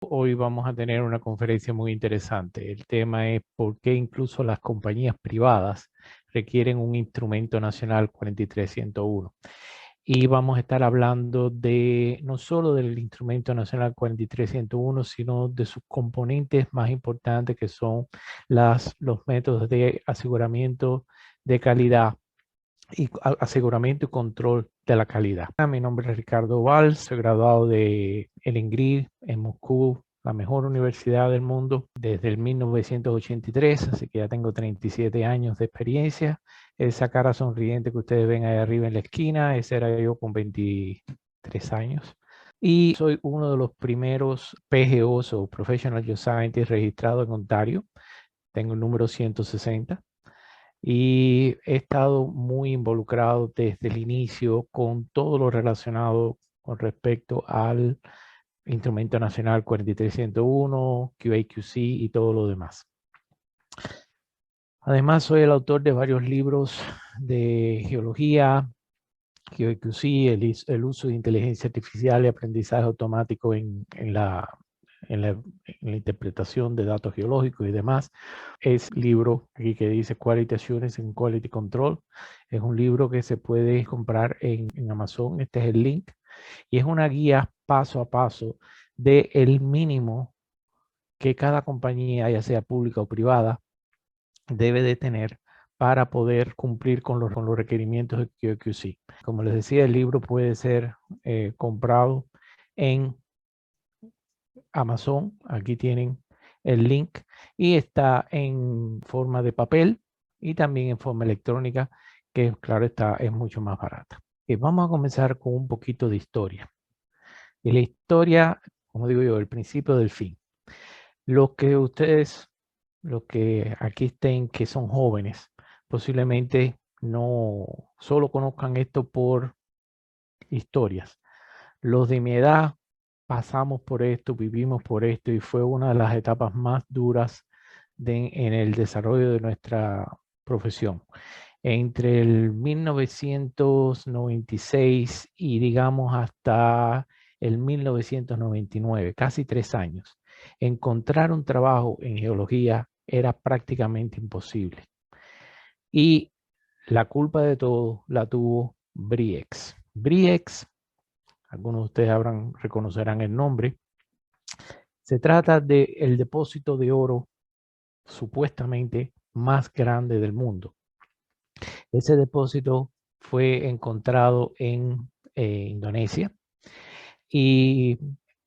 Hoy vamos a tener una conferencia muy interesante. El tema es por qué incluso las compañías privadas requieren un instrumento nacional 43101. Y vamos a estar hablando de no solo del instrumento nacional 43101, sino de sus componentes más importantes que son los métodos de aseguramiento de calidad y aseguramiento y control de la calidad. Mi nombre es Ricardo Valls, soy graduado de el INGRI en Moscú, la mejor universidad del mundo, desde el 1983, así que ya tengo 37 años de experiencia. Esa cara sonriente que ustedes ven ahí arriba en la esquina, ese era yo con 23 años. Y soy uno de los primeros PGOs o Professional Geoscientists registrados en Ontario. Tengo el número 160. Y he estado muy involucrado desde el inicio con todo lo relacionado con respecto al Instrumento Nacional 43101, QAQC y todo lo demás. Además, soy el autor de varios libros de geología, QAQC, el uso de inteligencia artificial y aprendizaje automático en la interpretación de datos geológicos y demás. Es libro aquí que dice Quality Assurance and Quality Control. Es un libro que se puede comprar en Amazon. Este es el link. Y es una guía paso a paso de el mínimo que cada compañía, ya sea pública o privada, debe de tener para poder cumplir con los requerimientos de QAQC. Como les decía, el libro puede ser comprado en Amazon. Aquí tienen el link y está en forma de papel y también en forma electrónica, que claro está, es mucho más barata. Y vamos a comenzar con un poquito de historia. Y la historia, como digo yo, el principio del fin. Los que aquí estén, que son jóvenes, posiblemente no solo conozcan esto por historias. Los de mi edad pasamos por esto, vivimos por esto y fue una de las etapas más duras en el desarrollo de nuestra profesión. Entre el 1996 y digamos hasta el 1999, casi 3 años, encontrar un trabajo en geología era prácticamente imposible. Y la culpa de todo la tuvo Briex. Briex, algunos de ustedes reconocerán el nombre. Se trata del depósito de oro supuestamente más grande del mundo. Ese depósito fue encontrado en Indonesia y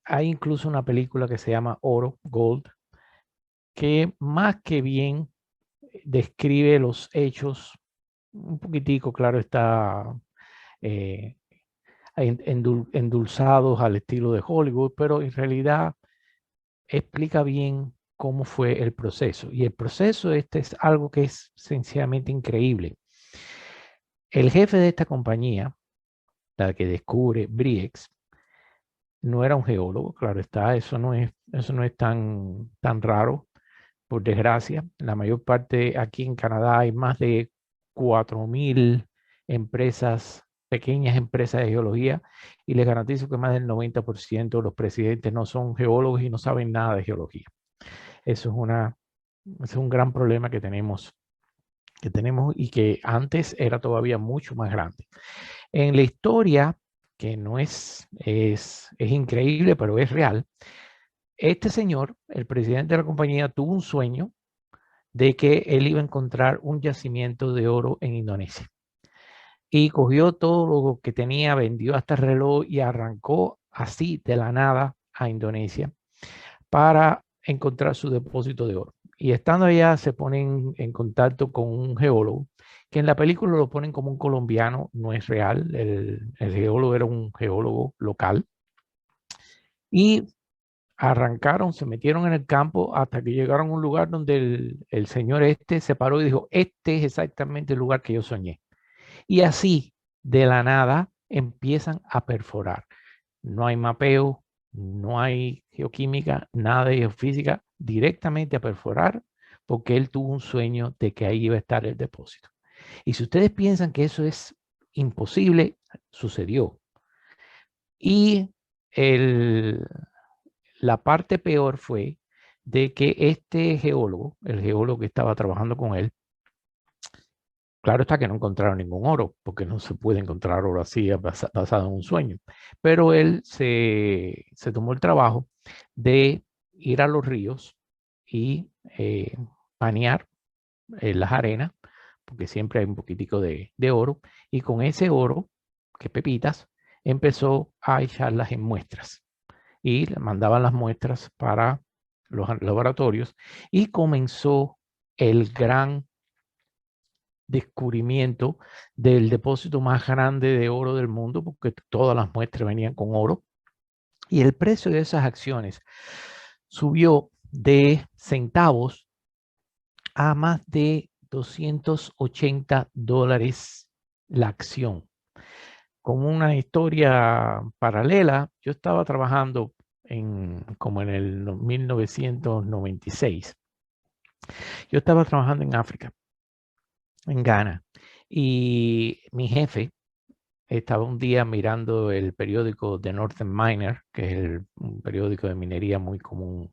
hay incluso una película que se llama Oro, Gold, que más que bien describe los hechos, un poquitico, claro, está endulzados al estilo de Hollywood, pero en realidad explica bien cómo fue el proceso. Y el proceso este es algo que es sencillamente increíble. El jefe de esta compañía, la que descubre Briex, no era un geólogo, claro está, eso no es tan raro, por desgracia. La mayor parte aquí en Canadá hay más de 4,000 empresas, pequeñas empresas de geología, y les garantizo que más del 90% de los presidentes no son geólogos y no saben nada de geología. Eso es un gran problema que tenemos y que antes era todavía mucho más grande. En la historia, que no es increíble, pero es real, este señor, el presidente de la compañía, tuvo un sueño de que él iba a encontrar un yacimiento de oro en Indonesia. Y cogió todo lo que tenía, vendió hasta el reloj y arrancó así de la nada a Indonesia para encontrar su depósito de oro. Y estando allá se ponen en contacto con un geólogo, que en la película lo ponen como un colombiano, no es real, el geólogo era un geólogo local. Y arrancaron, se metieron en el campo hasta que llegaron a un lugar donde el señor este se paró y dijo, este es exactamente el lugar que yo soñé. Y así, de la nada, empiezan a perforar. No hay mapeo, no hay geoquímica, nada de geofísica, directamente a perforar, porque él tuvo un sueño de que ahí iba a estar el depósito. Y si ustedes piensan que eso es imposible, sucedió. Y la parte peor fue de que este geólogo, el geólogo que estaba trabajando con él, claro está que no encontraron ningún oro, porque no se puede encontrar oro así basado en un sueño. Pero él se tomó el trabajo de ir a los ríos y panear las arenas, porque siempre hay un poquitico de oro, y con ese oro, que pepitas, empezó a echarlas en muestras y le mandaban las muestras para los laboratorios y comenzó el gran descubrimiento del depósito más grande de oro del mundo, porque todas las muestras venían con oro, y el precio de esas acciones subió de centavos a más de $280 la acción. Como una historia paralela, yo estaba trabajando como en el 1996. Yo estaba trabajando en África, en Ghana, y mi jefe estaba un día mirando el periódico The Northern Miner, que es un periódico de minería muy común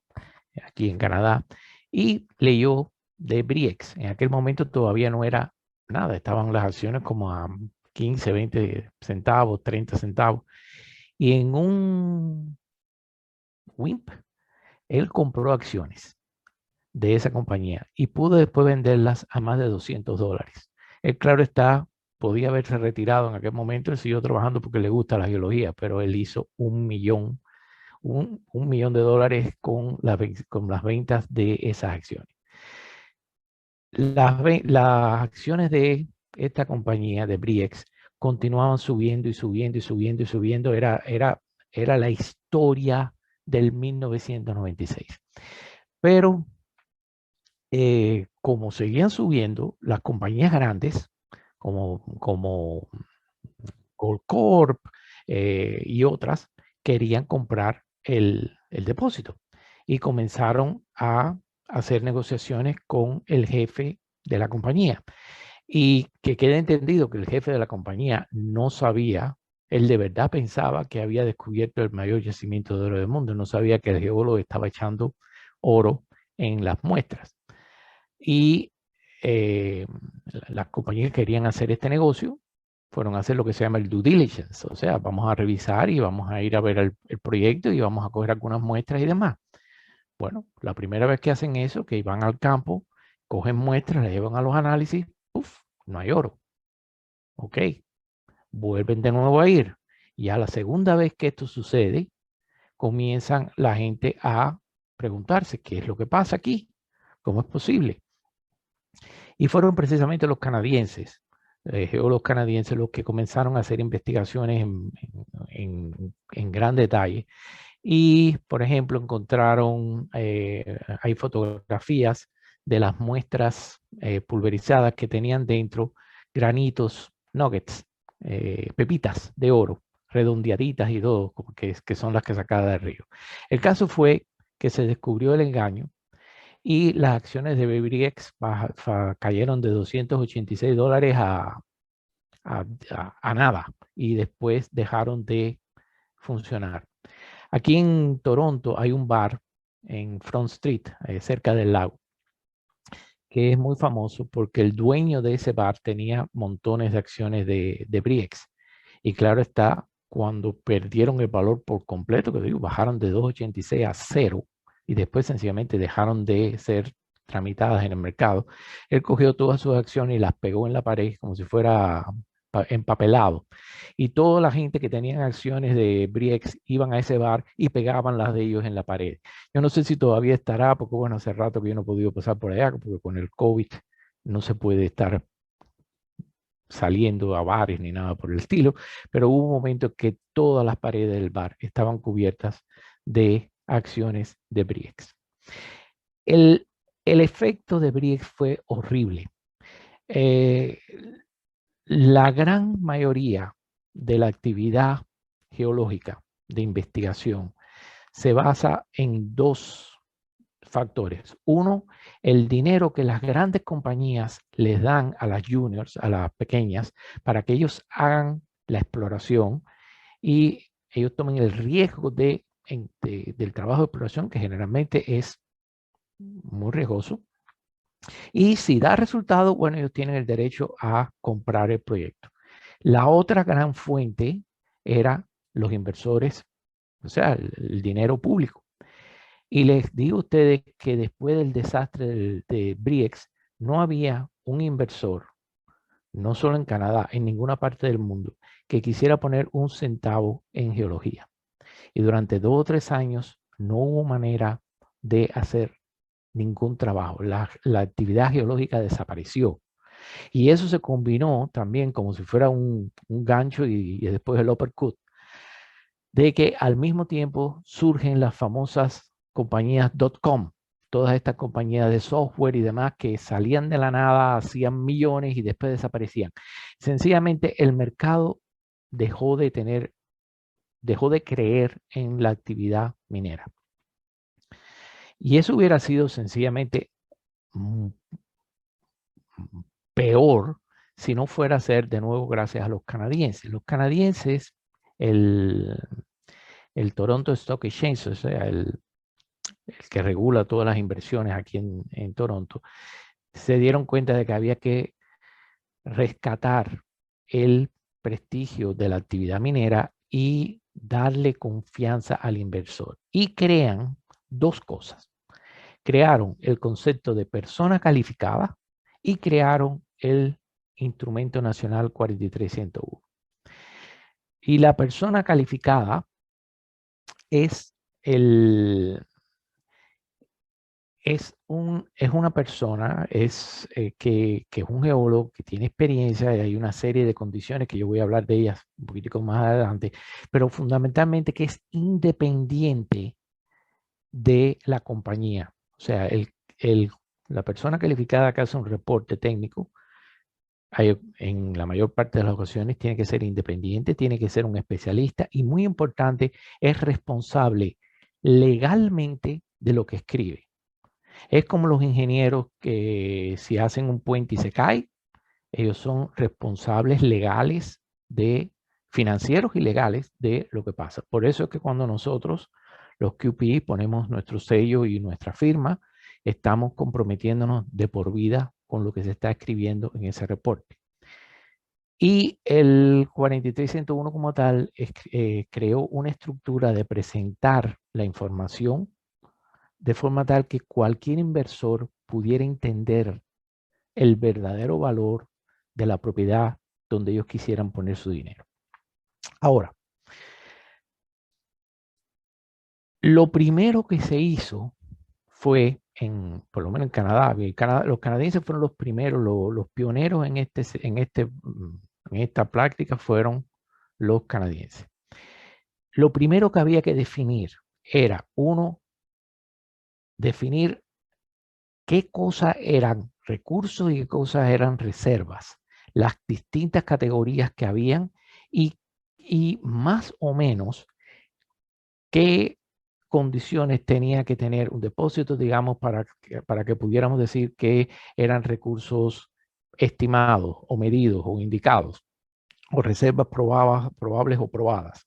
aquí en Canadá, y leyó de Briex. En aquel momento todavía no era nada, estaban las acciones como a 15, 20 centavos, 30 centavos. Y en un WIMP, él compró acciones de esa compañía y pudo después venderlas a más de $200. Él, claro está, podía haberse retirado en aquel momento, él siguió trabajando porque le gusta la geología, pero él hizo un millón de dólares con las ventas de esas acciones. Las acciones de esta compañía, de Briex, continuaban subiendo y subiendo y subiendo y subiendo. Era la historia del 1996. Pero como seguían subiendo, las compañías grandes, como Goldcorp y otras, querían comprar el depósito y comenzaron a hacer negociaciones con el jefe de la compañía. Y que quede entendido que el jefe de la compañía no sabía, él de verdad pensaba que había descubierto el mayor yacimiento de oro del mundo, no sabía que el geólogo estaba echando oro en las muestras. Y las compañías que querían hacer este negocio fueron a hacer lo que se llama el due diligence, o sea, vamos a revisar y vamos a ir a ver el proyecto y vamos a coger algunas muestras y demás. Bueno, la primera vez que hacen eso, que van al campo, cogen muestras, las llevan a los análisis, ¡uf!, no hay oro. Ok, vuelven de nuevo a ir. Y a la segunda vez que esto sucede, comienzan la gente a preguntarse, ¿qué es lo que pasa aquí? ¿Cómo es posible? Y fueron precisamente los canadienses, geólogos canadienses, los que comenzaron a hacer investigaciones en gran detalle. Y, por ejemplo, encontraron, hay fotografías de las muestras pulverizadas que tenían dentro granitos, nuggets, pepitas de oro, redondeaditas y todo, que son las que sacaba del río. El caso fue que se descubrió el engaño y las acciones de BabyX cayeron de $286 a nada y después dejaron de funcionar. Aquí en Toronto hay un bar en Front Street, cerca del lago, que es muy famoso porque el dueño de ese bar tenía montones de acciones de Briex. Y claro está, cuando perdieron el valor por completo, que digo, bajaron de 2.86 a 0 y después sencillamente dejaron de ser tramitadas en el mercado, él cogió todas sus acciones y las pegó en la pared como si fuera empapelado. Y toda la gente que tenían acciones de Briex iban a ese bar y pegaban las de ellos en la pared. Yo no sé si todavía estará, porque bueno, hace rato que yo no he podido pasar por allá, porque con el COVID no se puede estar saliendo a bares ni nada por el estilo, pero hubo un momento que todas las paredes del bar estaban cubiertas de acciones de Briex. El efecto de Briex fue horrible. La gran mayoría de la actividad geológica de investigación se basa en dos factores. Uno, el dinero que las grandes compañías les dan a las juniors, a las pequeñas, para que ellos hagan la exploración y ellos tomen el riesgo de del trabajo de exploración, que generalmente es muy riesgoso. Y si da resultado, bueno, ellos tienen el derecho a comprar el proyecto. La otra gran fuente era los inversores, o sea, el dinero público. Y les digo a ustedes que después del desastre de Briex, no había un inversor, no solo en Canadá, en ninguna parte del mundo, que quisiera poner un centavo en geología. Y durante 2 o 3 años no hubo manera de hacer ningún trabajo. La actividad geológica desapareció. Y eso se combinó también como si fuera un gancho y después el uppercut, de que al mismo tiempo surgen las famosas compañías .com, todas estas compañías de software y demás que salían de la nada, hacían millones y después desaparecían. Sencillamente el mercado dejó de creer en la actividad minera. Y eso hubiera sido sencillamente peor si no fuera a ser de nuevo gracias a los canadienses. Los canadienses, el Toronto Stock Exchange, o sea, el que regula todas las inversiones aquí en Toronto, se dieron cuenta de que había que rescatar el prestigio de la actividad minera y darle confianza al inversor. Y crean 2 cosas. Crearon el concepto de persona calificada y crearon el Instrumento Nacional 4301. Y la persona calificada es una persona que es un geólogo que tiene experiencia y hay una serie de condiciones que yo voy a hablar de ellas un poquitico más adelante, pero fundamentalmente que es independiente de la compañía. O sea, la persona calificada que hace un reporte técnico, en la mayor parte de las ocasiones tiene que ser independiente, tiene que ser un especialista y muy importante, es responsable legalmente de lo que escribe. Es como los ingenieros que si hacen un puente y se cae, ellos son responsables legales financieros y legales de lo que pasa. Por eso es que cuando nosotros, los QP, ponemos nuestro sello y nuestra firma, estamos comprometiéndonos de por vida con lo que se está escribiendo en ese reporte. Y el 4301 como tal creó una estructura de presentar la información de forma tal que cualquier inversor pudiera entender el verdadero valor de la propiedad donde ellos quisieran poner su dinero. Ahora, lo primero que se hizo fue, por lo menos en Canadá, los canadienses fueron los primeros, los pioneros en esta práctica fueron los canadienses. Lo primero que había que definir era, definir qué cosas eran recursos y qué cosas eran reservas, las distintas categorías que habían y más o menos qué condiciones tenía que tener un depósito, digamos, para que pudiéramos decir que eran recursos estimados o medidos o indicados o reservas probables o probadas.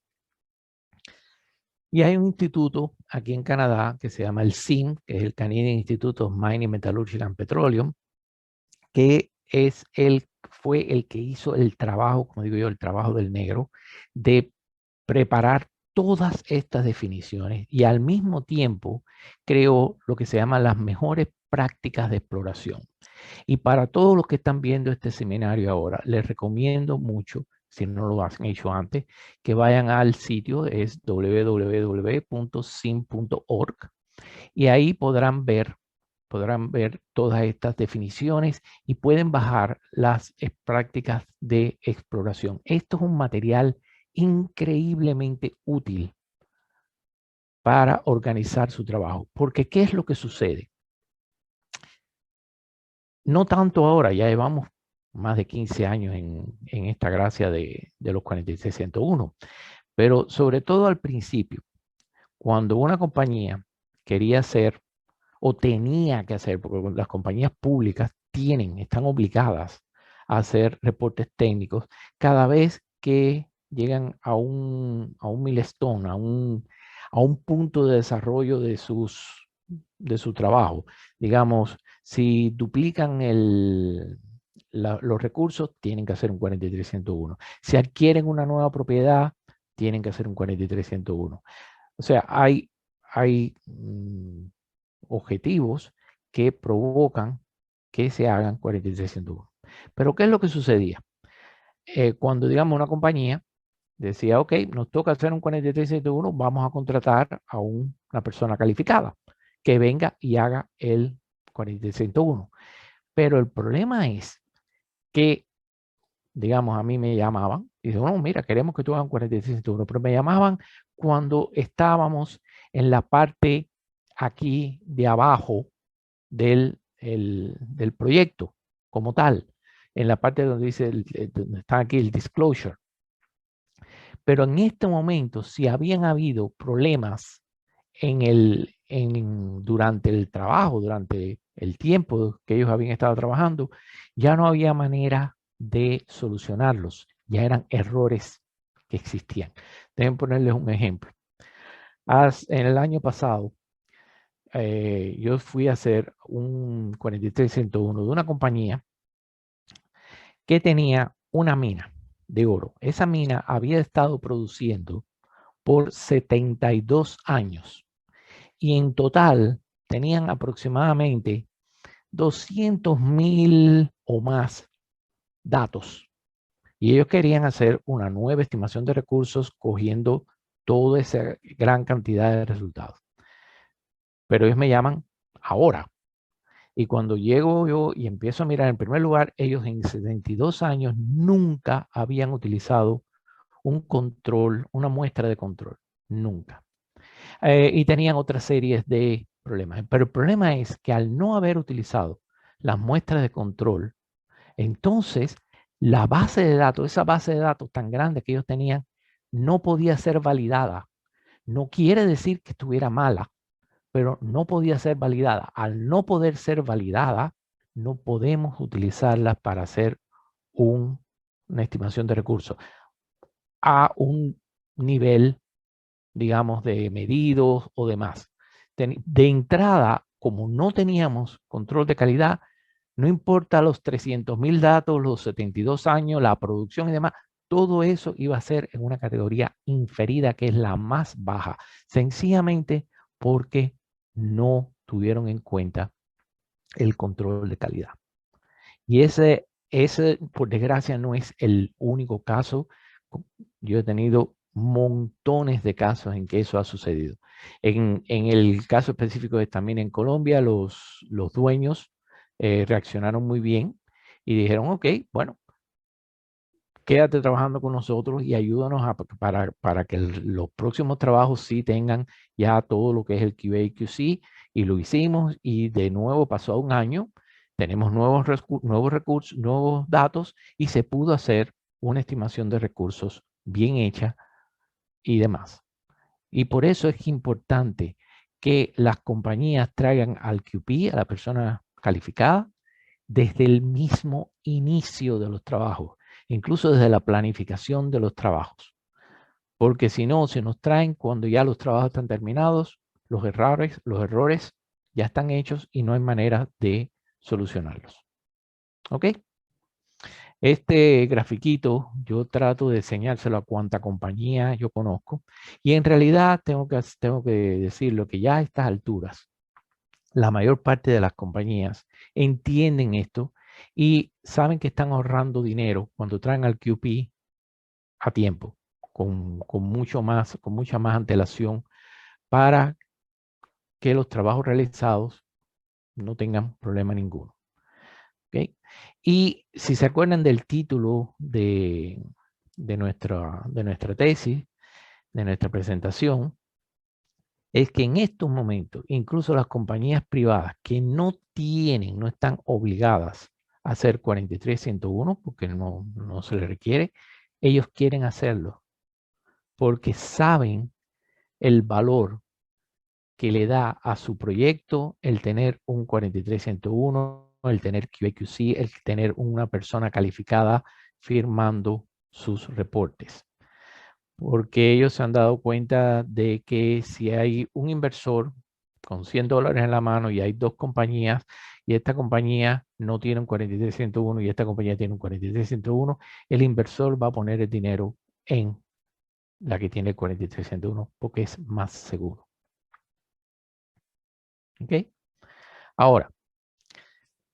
Y hay un instituto aquí en Canadá que se llama el CIM, que es el Canadian Institute of Mining, Metallurgy and Petroleum, que fue el que hizo el trabajo, como digo yo, el trabajo del negro, de preparar todas estas definiciones y al mismo tiempo creó lo que se llama las mejores prácticas de exploración. Y para todos los que están viendo este seminario ahora, les recomiendo mucho, si no lo han hecho antes, que vayan al sitio, es www.sim.org, y ahí podrán ver todas estas definiciones y pueden bajar las prácticas de exploración. Esto es un material increíblemente útil para organizar su trabajo. Porque ¿qué es lo que sucede? No tanto ahora, ya llevamos más de 15 años en esta gracia de los 4601, pero sobre todo al principio, cuando una compañía quería hacer o tenía que hacer, porque las compañías públicas están obligadas a hacer reportes técnicos cada vez que llegan a un milestone, a un punto de desarrollo de su trabajo. Digamos, si duplican los recursos, tienen que hacer un 43-101. Si adquieren una nueva propiedad, tienen que hacer un 43-101. O sea, hay objetivos que provocan que se hagan 43-101. Pero ¿qué es lo que sucedía? Cuando, digamos, una compañía decía, ok, nos toca hacer un 43-101, vamos a contratar a una persona calificada que venga y haga el 43-101. Pero el problema es que, digamos, a mí me llamaban y dicen, no, mira, queremos que tú hagas un 43-101, pero me llamaban cuando estábamos en la parte aquí de abajo del proyecto como tal, en la parte donde dice, donde está aquí el disclosure. Pero en este momento, si habían habido problemas durante el trabajo, durante el tiempo que ellos habían estado trabajando, ya no había manera de solucionarlos. Ya eran errores que existían. Deben ponerles un ejemplo. En el año pasado, yo fui a hacer un 43-101 de una compañía que tenía una mina de oro. Esa mina había estado produciendo por 72 años y en total tenían aproximadamente 200,000 o más datos. Y ellos querían hacer una nueva estimación de recursos cogiendo toda esa gran cantidad de resultados. Pero ellos me llaman ahora. Y cuando llego yo y empiezo a mirar, en primer lugar, ellos en 72 años nunca habían utilizado un control, una muestra de control. Nunca. Y tenían otras series de problemas. Pero el problema es que al no haber utilizado las muestras de control, entonces la base de datos, esa base de datos tan grande que ellos tenían, no podía ser validada. No quiere decir que estuviera mala, pero no podía ser validada. Al no poder ser validada, no podemos utilizarla para hacer una estimación de recursos a un nivel, digamos, de medidos o demás. De entrada, como no teníamos control de calidad, no importa los 300,000 datos, los 72 años, la producción y demás, todo eso iba a ser en una categoría inferida, que es la más baja, sencillamente porque no tuvieron en cuenta el control de calidad. Y ese, por desgracia, no es el único caso. Yo he tenido montones de casos en que eso ha sucedido. En el caso específico de también en Colombia, los dueños reaccionaron muy bien y dijeron, ok, bueno, quédate trabajando con nosotros y ayúdanos para que los próximos trabajos sí tengan ya todo lo que es el QA y QC, y lo hicimos y de nuevo pasó un año, tenemos nuevos recursos, nuevos datos y se pudo hacer una estimación de recursos bien hecha y demás. Y por eso es importante que las compañías traigan al QP, a la persona calificada, desde el mismo inicio de los trabajos, incluso desde la planificación de los trabajos. Porque si no, se nos traen cuando ya los trabajos están terminados, los errores ya están hechos y no hay manera de solucionarlos. ¿Ok? Este grafiquito yo trato de enseñárselo a cuanta compañía yo conozco y en realidad tengo que decirlo que ya a estas alturas la mayor parte de las compañías entienden esto y saben que están ahorrando dinero cuando traen al QP a tiempo, con mucha más antelación para que los trabajos realizados no tengan problema ninguno. ¿Okay? Y si se acuerdan del título de nuestra tesis, de nuestra presentación, es que en estos momentos, incluso las compañías privadas que no están obligadas a hacer 43-101 porque no se les requiere, ellos quieren hacerlo porque saben el valor que le da a su proyecto el tener un 43-101, el tener QAQC, el tener una persona calificada firmando sus reportes. porque ellos se han dado cuenta de que si hay un inversor con $100 en la mano y hay dos compañías y esta compañía no tiene un 43-101 y esta compañía tiene un 43-101, el inversor va a poner el dinero en la que tiene el 43-101 porque es más seguro. ¿Ok? Ahora,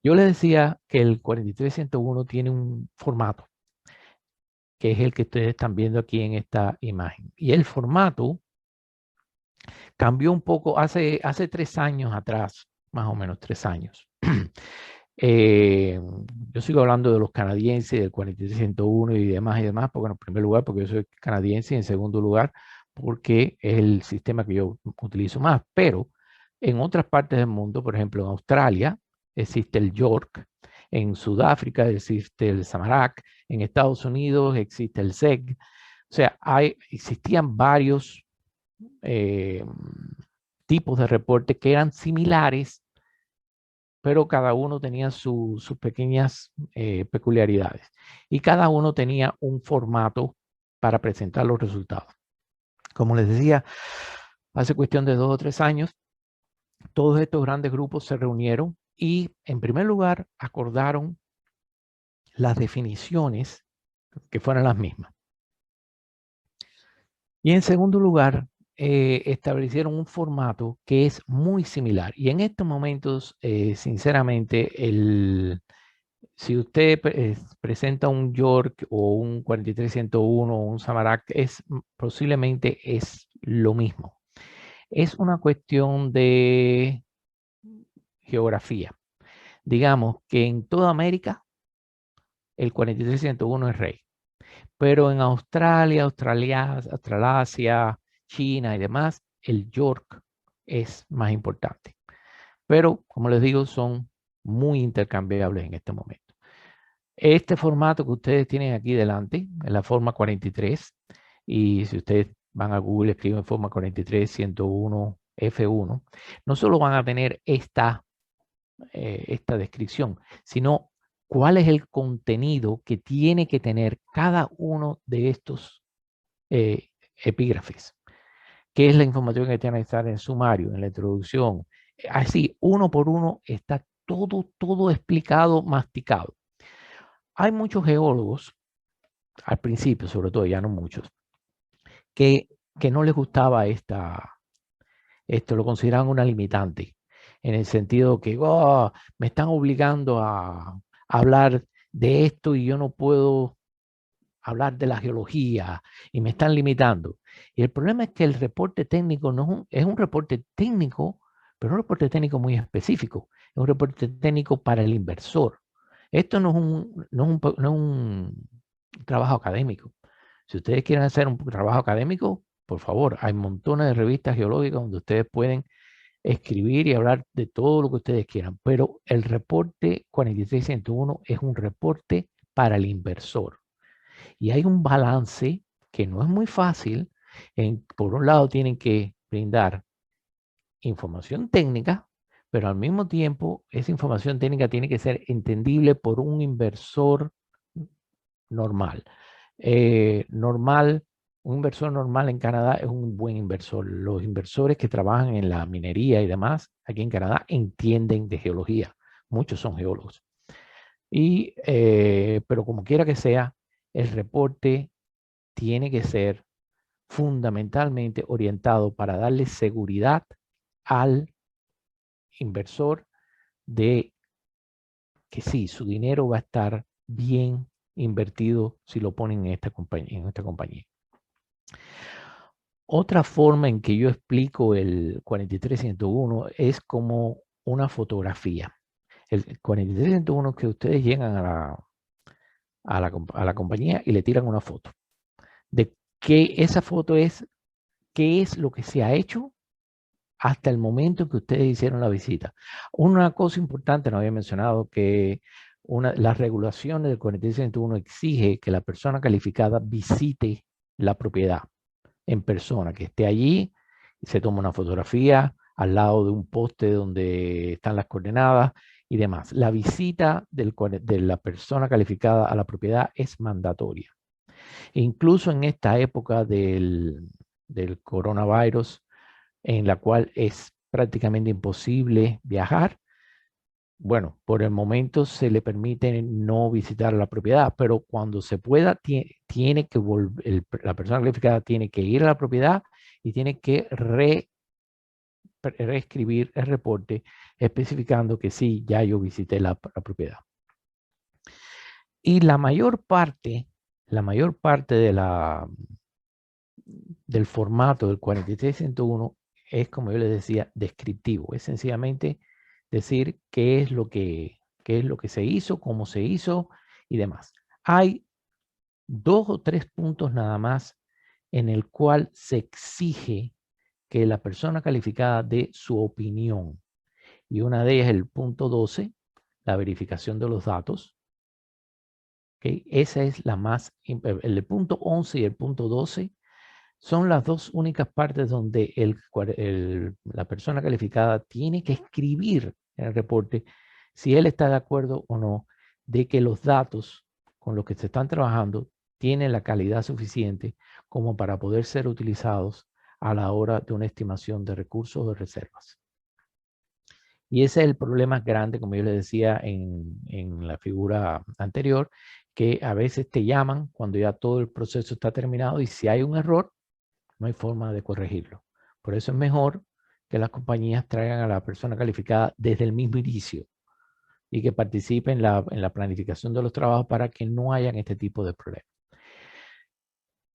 yo les decía que el 43-101 tiene un formato, que es el que ustedes están viendo aquí en esta imagen. Y el formato cambió un poco hace 3 años atrás, más o menos 3 años. Yo sigo hablando de los canadienses, del 43-101 y demás, porque en primer lugar, porque yo soy canadiense y en segundo lugar, porque es el sistema que yo utilizo más. Pero en otras partes del mundo, por ejemplo, en Australia, existe el York, en Sudáfrica existe el Samarak, en Estados Unidos existe el SEG. O sea, existían varios tipos de reportes que eran similares, pero cada uno tenía sus pequeñas peculiaridades y cada uno tenía un formato para presentar los resultados. Como les decía, hace cuestión de 2 o 3 años, todos estos grandes grupos se reunieron y, en primer lugar, acordaron las definiciones que fueran las mismas. Y en segundo lugar, establecieron un formato que es muy similar. Y en estos momentos, sinceramente, si usted presenta un York o un 43-101 o un Samarak, posiblemente es lo mismo. Es una cuestión de geografía. Digamos que en toda América el 43-101 es rey, pero en Australia, Australasia, China y demás, el York es más importante. Pero, como les digo, son muy intercambiables en este momento. Este formato que ustedes tienen aquí delante, en la forma 43, y si ustedes van a Google, escriben forma 43-101 F1, no solo van a tener esta descripción, sino cuál es el contenido que tiene que tener cada uno de estos epígrafes. ¿Qué es la información que tiene que estar en el sumario, en la introducción? Así, uno por uno, está todo explicado, masticado. Hay muchos geólogos, al principio sobre todo, ya no muchos, que no les gustaba esto, lo consideraban una limitante, en el sentido que me están obligando a hablar de esto y yo no puedo hablar de la geología y me están limitando. Y el problema es que el reporte técnico es un reporte técnico, pero un reporte técnico muy específico. Es un reporte técnico para el inversor. Esto no es un trabajo académico. Si ustedes quieren hacer un trabajo académico, por favor, hay montones de revistas geológicas donde ustedes pueden escribir y hablar de todo lo que ustedes quieran, pero el reporte 46-101 es un reporte para el inversor. Y hay un balance que no es muy fácil. Por un lado, tienen que brindar información técnica, pero al mismo tiempo, esa información técnica tiene que ser entendible por un inversor normal. Un inversor normal en Canadá es un buen inversor. Los inversores que trabajan en la minería y demás aquí en Canadá entienden de geología. Muchos son geólogos. Pero como quiera que sea, el reporte tiene que ser fundamentalmente orientado para darle seguridad al inversor de que sí, su dinero va a estar bien invertido si lo ponen en esta compañía. Otra forma en que yo explico el 43-101 es como una fotografía. El 43-101 es que ustedes llegan a la compañía y le tiran una foto de que esa foto es qué es lo que se ha hecho hasta el momento en que ustedes hicieron la visita. Una cosa importante, no había mencionado, que las regulaciones del 46-101 exige que la persona calificada visite la propiedad en persona, que esté allí, se toma una fotografía al lado de un poste donde están las coordenadas y demás. La visita de la persona calificada a la propiedad es mandatoria. Incluso en esta época del coronavirus, en la cual es prácticamente imposible viajar, bueno, por el momento se le permite no visitar la propiedad, pero cuando se pueda, tiene que volver, la persona calificada tiene que ir a la propiedad y tiene que reescribir el reporte especificando que sí, ya yo visité la propiedad. Y la mayor parte del formato del 43101 es, como yo les decía, descriptivo. Es sencillamente decir qué es lo que se hizo, cómo se hizo y demás. Hay 2 o 3 puntos nada más en el cual se exige que la persona calificada dé su opinión. Y una de ellas es el punto 12, la verificación de los datos. ¿Okay? Esa es la más, el punto 11 y el punto 12 son las dos únicas partes donde la persona calificada tiene que escribir en el reporte si él está de acuerdo o no de que los datos con los que se están trabajando tienen la calidad suficiente como para poder ser utilizados a la hora de una estimación de recursos o de reservas. Y ese es el problema grande, como yo les decía en la figura anterior, que a veces te llaman cuando ya todo el proceso está terminado y si hay un error, no hay forma de corregirlo. Por eso es mejor que las compañías traigan a la persona calificada desde el mismo inicio y que participe en la planificación de los trabajos para que no hayan este tipo de problemas.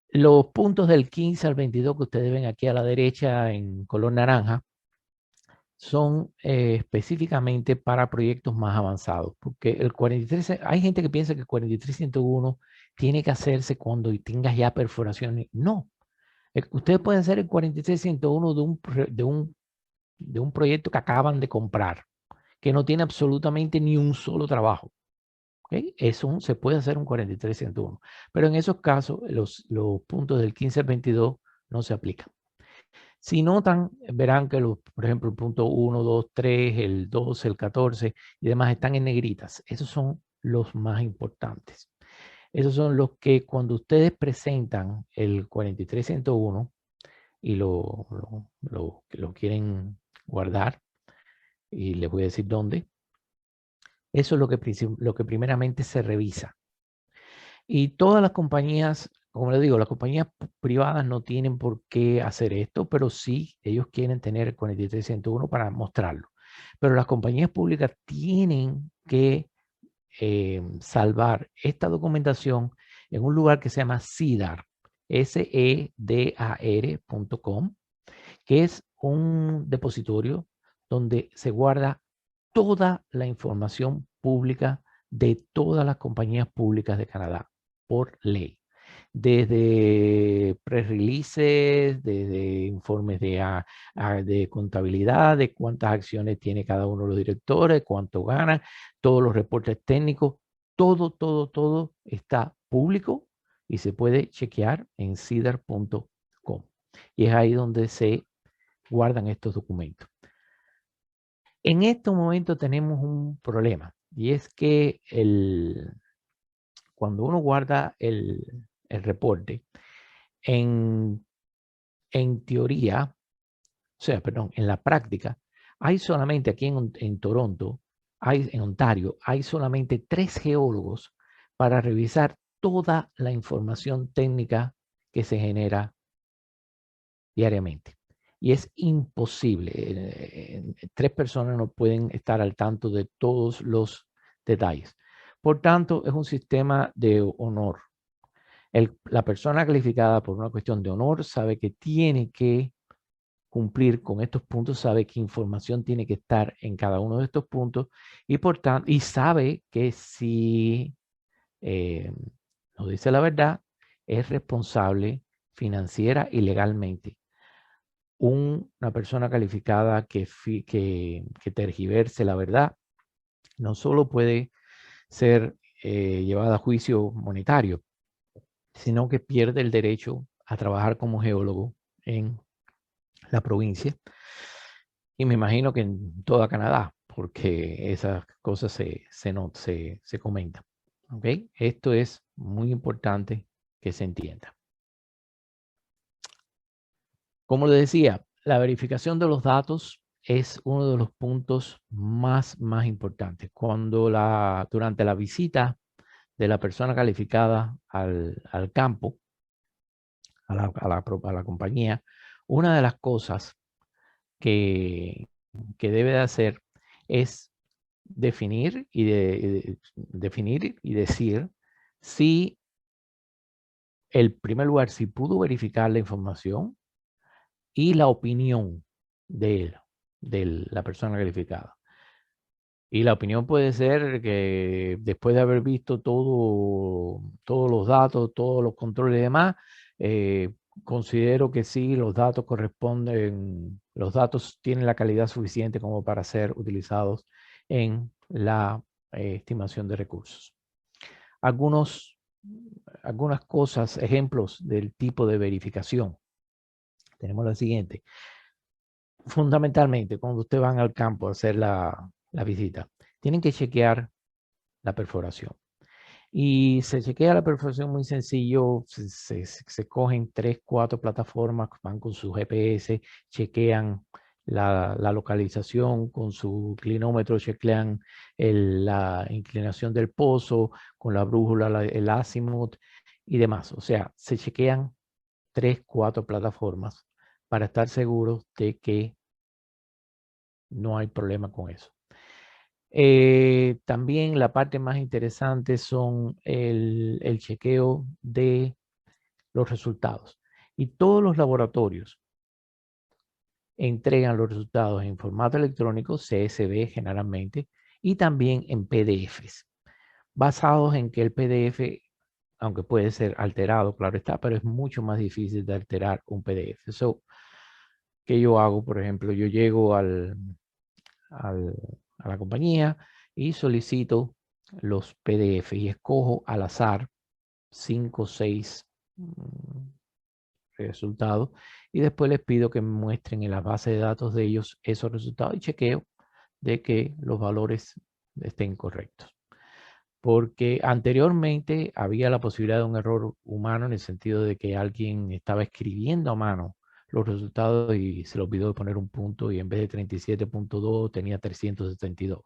Los puntos del 15 al 22 que ustedes ven aquí a la derecha en color naranja son específicamente para proyectos más avanzados, porque el 43, hay gente que piensa que el 43101 tiene que hacerse cuando tengas ya perforaciones. No, ustedes pueden hacer el 43101 de un proyecto que acaban de comprar, que no tiene absolutamente ni un solo trabajo. ¿Okay? Eso se puede hacer un 43101, pero en esos casos los puntos del 15 al 22 no se aplican. Si notan, verán que, por ejemplo, el punto 1, 2, 3, el 12, el 14 y demás están en negritas. Esos son los más importantes. Esos son los que cuando ustedes presentan el 43101 y lo quieren guardar, y les voy a decir dónde, eso es lo que primeramente se revisa. Y todas las compañías, como les digo, las compañías privadas no tienen por qué hacer esto, pero sí ellos quieren tener el 43101 para mostrarlo. Pero las compañías públicas tienen que salvar esta documentación en un lugar que se llama SEDAR, sedar.com, que es un depositorio donde se guarda toda la información pública de todas las compañías públicas de Canadá por ley. Desde press releases, desde informes de contabilidad, de cuántas acciones tiene cada uno de los directores, cuánto ganan, todos los reportes técnicos, todo está público y se puede chequear en sedar.com. Y es ahí donde se guardan estos documentos. En este momento tenemos un problema y es que cuando uno guarda el reporte, en teoría, en la práctica, hay solamente aquí en Toronto, en Ontario, hay solamente 3 geólogos para revisar toda la información técnica que se genera diariamente. Y es imposible. 3 personas no pueden estar al tanto de todos los detalles. Por tanto, es un sistema de honor. La persona calificada por una cuestión de honor sabe que tiene que cumplir con estos puntos, sabe qué información tiene que estar en cada uno de estos puntos y por tanto, y sabe que si no dice la verdad, es responsable financiera y legalmente. Una persona calificada que tergiverse la verdad no solo puede ser llevada a juicio monetario, sino que pierde el derecho a trabajar como geólogo en la provincia y me imagino que en toda Canadá, porque esas cosas se comentan. ¿Okay? Esto es muy importante que se entienda. Como les decía, la verificación de los datos es uno de los puntos más importantes. Durante la visita de la persona calificada al campo, a la compañía, una de las cosas que debe de hacer es definir y decir si, en primer lugar, si pudo verificar la información y la opinión de la persona calificada. Y la opinión puede ser que después de haber visto todos los datos, todos los controles y demás, considero que sí, los datos corresponden, los datos tienen la calidad suficiente como para ser utilizados en la estimación de recursos. Algunas cosas, ejemplos del tipo de verificación. Tenemos la siguiente. Fundamentalmente, cuando ustedes van al campo a hacer la visita, tienen que chequear la perforación. Y se chequea la perforación muy sencillo, se cogen 3, 4 plataformas, van con su GPS, chequean la localización con su clinómetro, chequean la inclinación del pozo, con la brújula, el azimut y demás. O sea, se chequean 3, 4 plataformas para estar seguros de que no hay problema con eso. También la parte más interesante son el chequeo de los resultados. Y todos los laboratorios entregan los resultados en formato electrónico, CSV generalmente, y también en PDFs, basados en que el PDF, aunque puede ser alterado, claro está, pero es mucho más difícil de alterar un PDF. Eso, ¿qué yo hago? Por ejemplo, yo llego a la compañía y solicito los PDF y escojo al azar 5 o 6 resultados y después les pido que me muestren en la base de datos de ellos esos resultados y chequeo de que los valores estén correctos. Porque anteriormente había la posibilidad de un error humano en el sentido de que alguien estaba escribiendo a mano los resultados y se le olvidó de poner un punto y en vez de 37.2 tenía 372.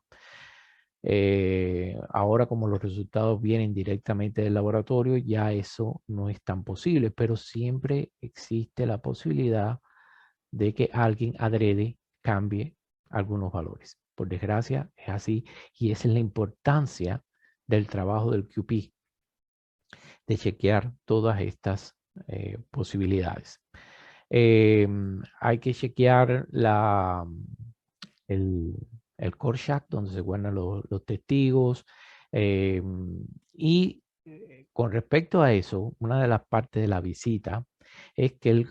Ahora como los resultados vienen directamente del laboratorio, ya eso no es tan posible, pero siempre existe la posibilidad de que alguien adrede cambie algunos valores. Por desgracia es así y esa es la importancia del trabajo del QP, de chequear todas estas posibilidades. Hay que chequear el Rorschach, donde se guardan los testigos. Y con respecto a eso, una de las partes de la visita es que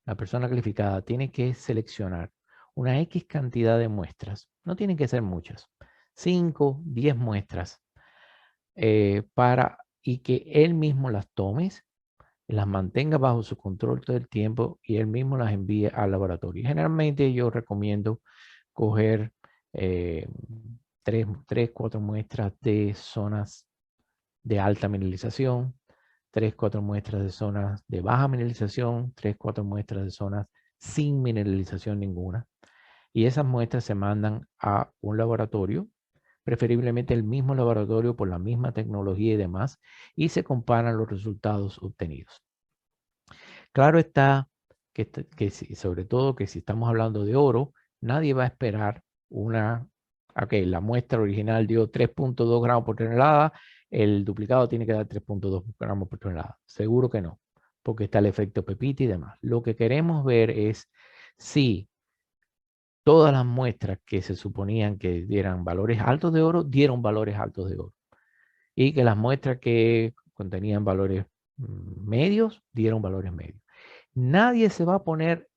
la persona calificada tiene que seleccionar una X cantidad de muestras. No tienen que ser muchas. 5, 10 muestras. Y que él mismo las tome, las mantenga bajo su control todo el tiempo y él mismo las envíe al laboratorio. Generalmente yo recomiendo coger 3, 4 muestras de zonas de alta mineralización, 3, 4 muestras de zonas de baja mineralización, 3, 4 muestras de zonas sin mineralización ninguna. Y esas muestras se mandan a un laboratorio, preferiblemente el mismo laboratorio por la misma tecnología y demás, y se comparan los resultados obtenidos. Claro está que sobre todo que si estamos hablando de oro, nadie va a esperar la muestra original dio 3.2 gramos por tonelada, el duplicado tiene que dar 3.2 gramos por tonelada. Seguro que no, porque está el efecto Pepita y demás. Lo que queremos ver es si todas las muestras que se suponían que dieran valores altos de oro, dieron valores altos de oro. Y que las muestras que contenían valores medios, dieron valores medios. Nadie se va a poner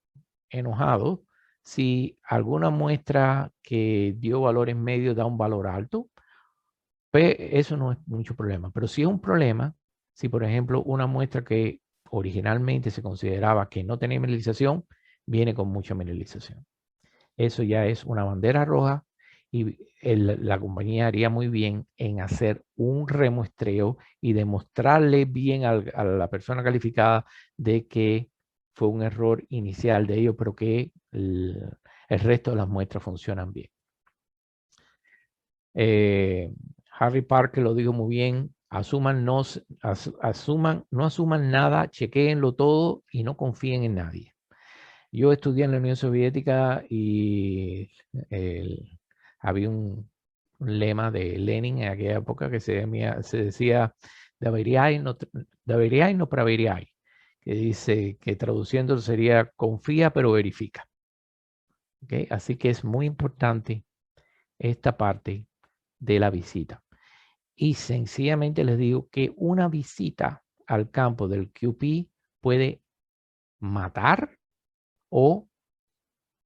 enojado si alguna muestra que dio valores medios da un valor alto. Pues eso no es mucho problema. Pero sí es un problema si, por ejemplo, una muestra que originalmente se consideraba que no tenía mineralización, viene con mucha mineralización. Eso ya es una bandera roja y la compañía haría muy bien en hacer un remuestreo y demostrarle bien a la persona calificada de que fue un error inicial de ellos, pero que el resto de las muestras funcionan bien. Harry Parker lo dijo muy bien: no asuman nada, chequéenlo todo y no confíen en nadie. Yo estudié en la Unión Soviética y había un lema de Lenin en aquella época que se decía «Доверяй, no проверяй», que dice, que traduciendo sería «confía pero verifica». ¿Okay? Así que es muy importante esta parte de la visita. Y sencillamente les digo que una visita al campo del QP puede matar o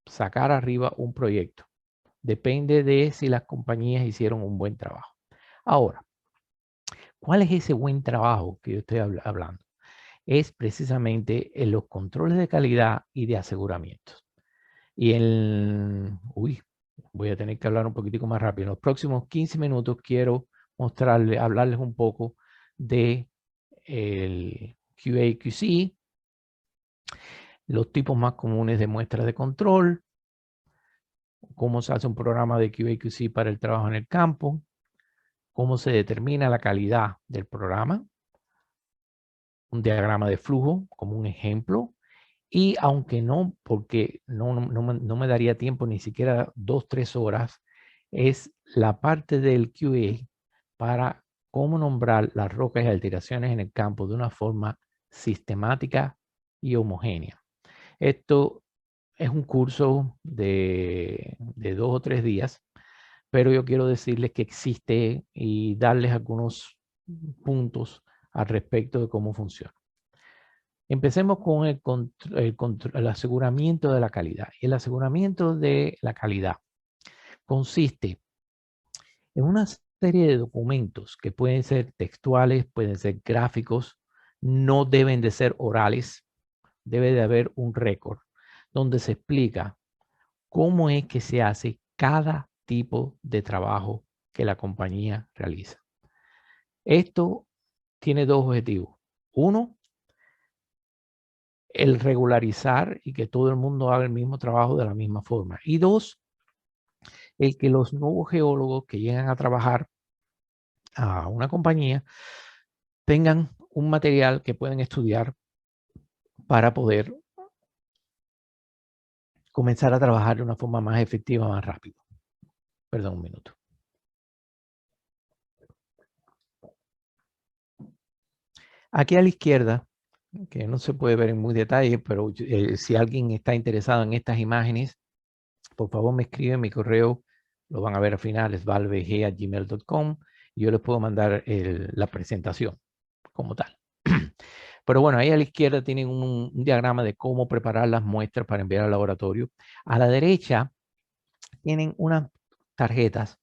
sacar arriba un proyecto. Depende de si las compañías hicieron un buen trabajo. Ahora, ¿cuál es ese buen trabajo que yo estoy hablando? Es precisamente en los controles de calidad y de aseguramientos. Y voy a tener que hablar un poquitico más rápido. En los próximos 15 minutos quiero hablarles un poco de el QA/QC, los tipos más comunes de muestras de control, cómo se hace un programa de QA/QC para el trabajo en el campo, cómo se determina la calidad del programa, un diagrama de flujo como un ejemplo. Y aunque no, porque no me daría tiempo ni siquiera 2-3 horas, es la parte del QA para cómo nombrar las rocas y alteraciones en el campo de una forma sistemática y homogénea. Esto es un curso de 2 o 3 días, pero yo quiero decirles que existe y darles algunos puntos al respecto de cómo funciona. Empecemos con el aseguramiento de la calidad. El aseguramiento de la calidad consiste en una serie de documentos que pueden ser textuales, pueden ser gráficos, no deben de ser orales, debe de haber un récord donde se explica cómo es que se hace cada tipo de trabajo que la compañía realiza. Esto tiene dos objetivos. Uno, el regularizar y que todo el mundo haga el mismo trabajo de la misma forma. Y dos, el que los nuevos geólogos que llegan a trabajar a una compañía tengan un material que pueden estudiar para poder comenzar a trabajar de una forma más efectiva, más rápido. Perdón, un minuto. Aquí a la izquierda, que no se puede ver en muy detalle, pero si alguien está interesado en estas imágenes, por favor me escribe. Mi correo, lo van a ver al final, es valveg@gmail.com, y yo les puedo mandar la presentación como tal. Pero bueno, ahí a la izquierda tienen un diagrama de cómo preparar las muestras para enviar al laboratorio. A la derecha tienen unas tarjetas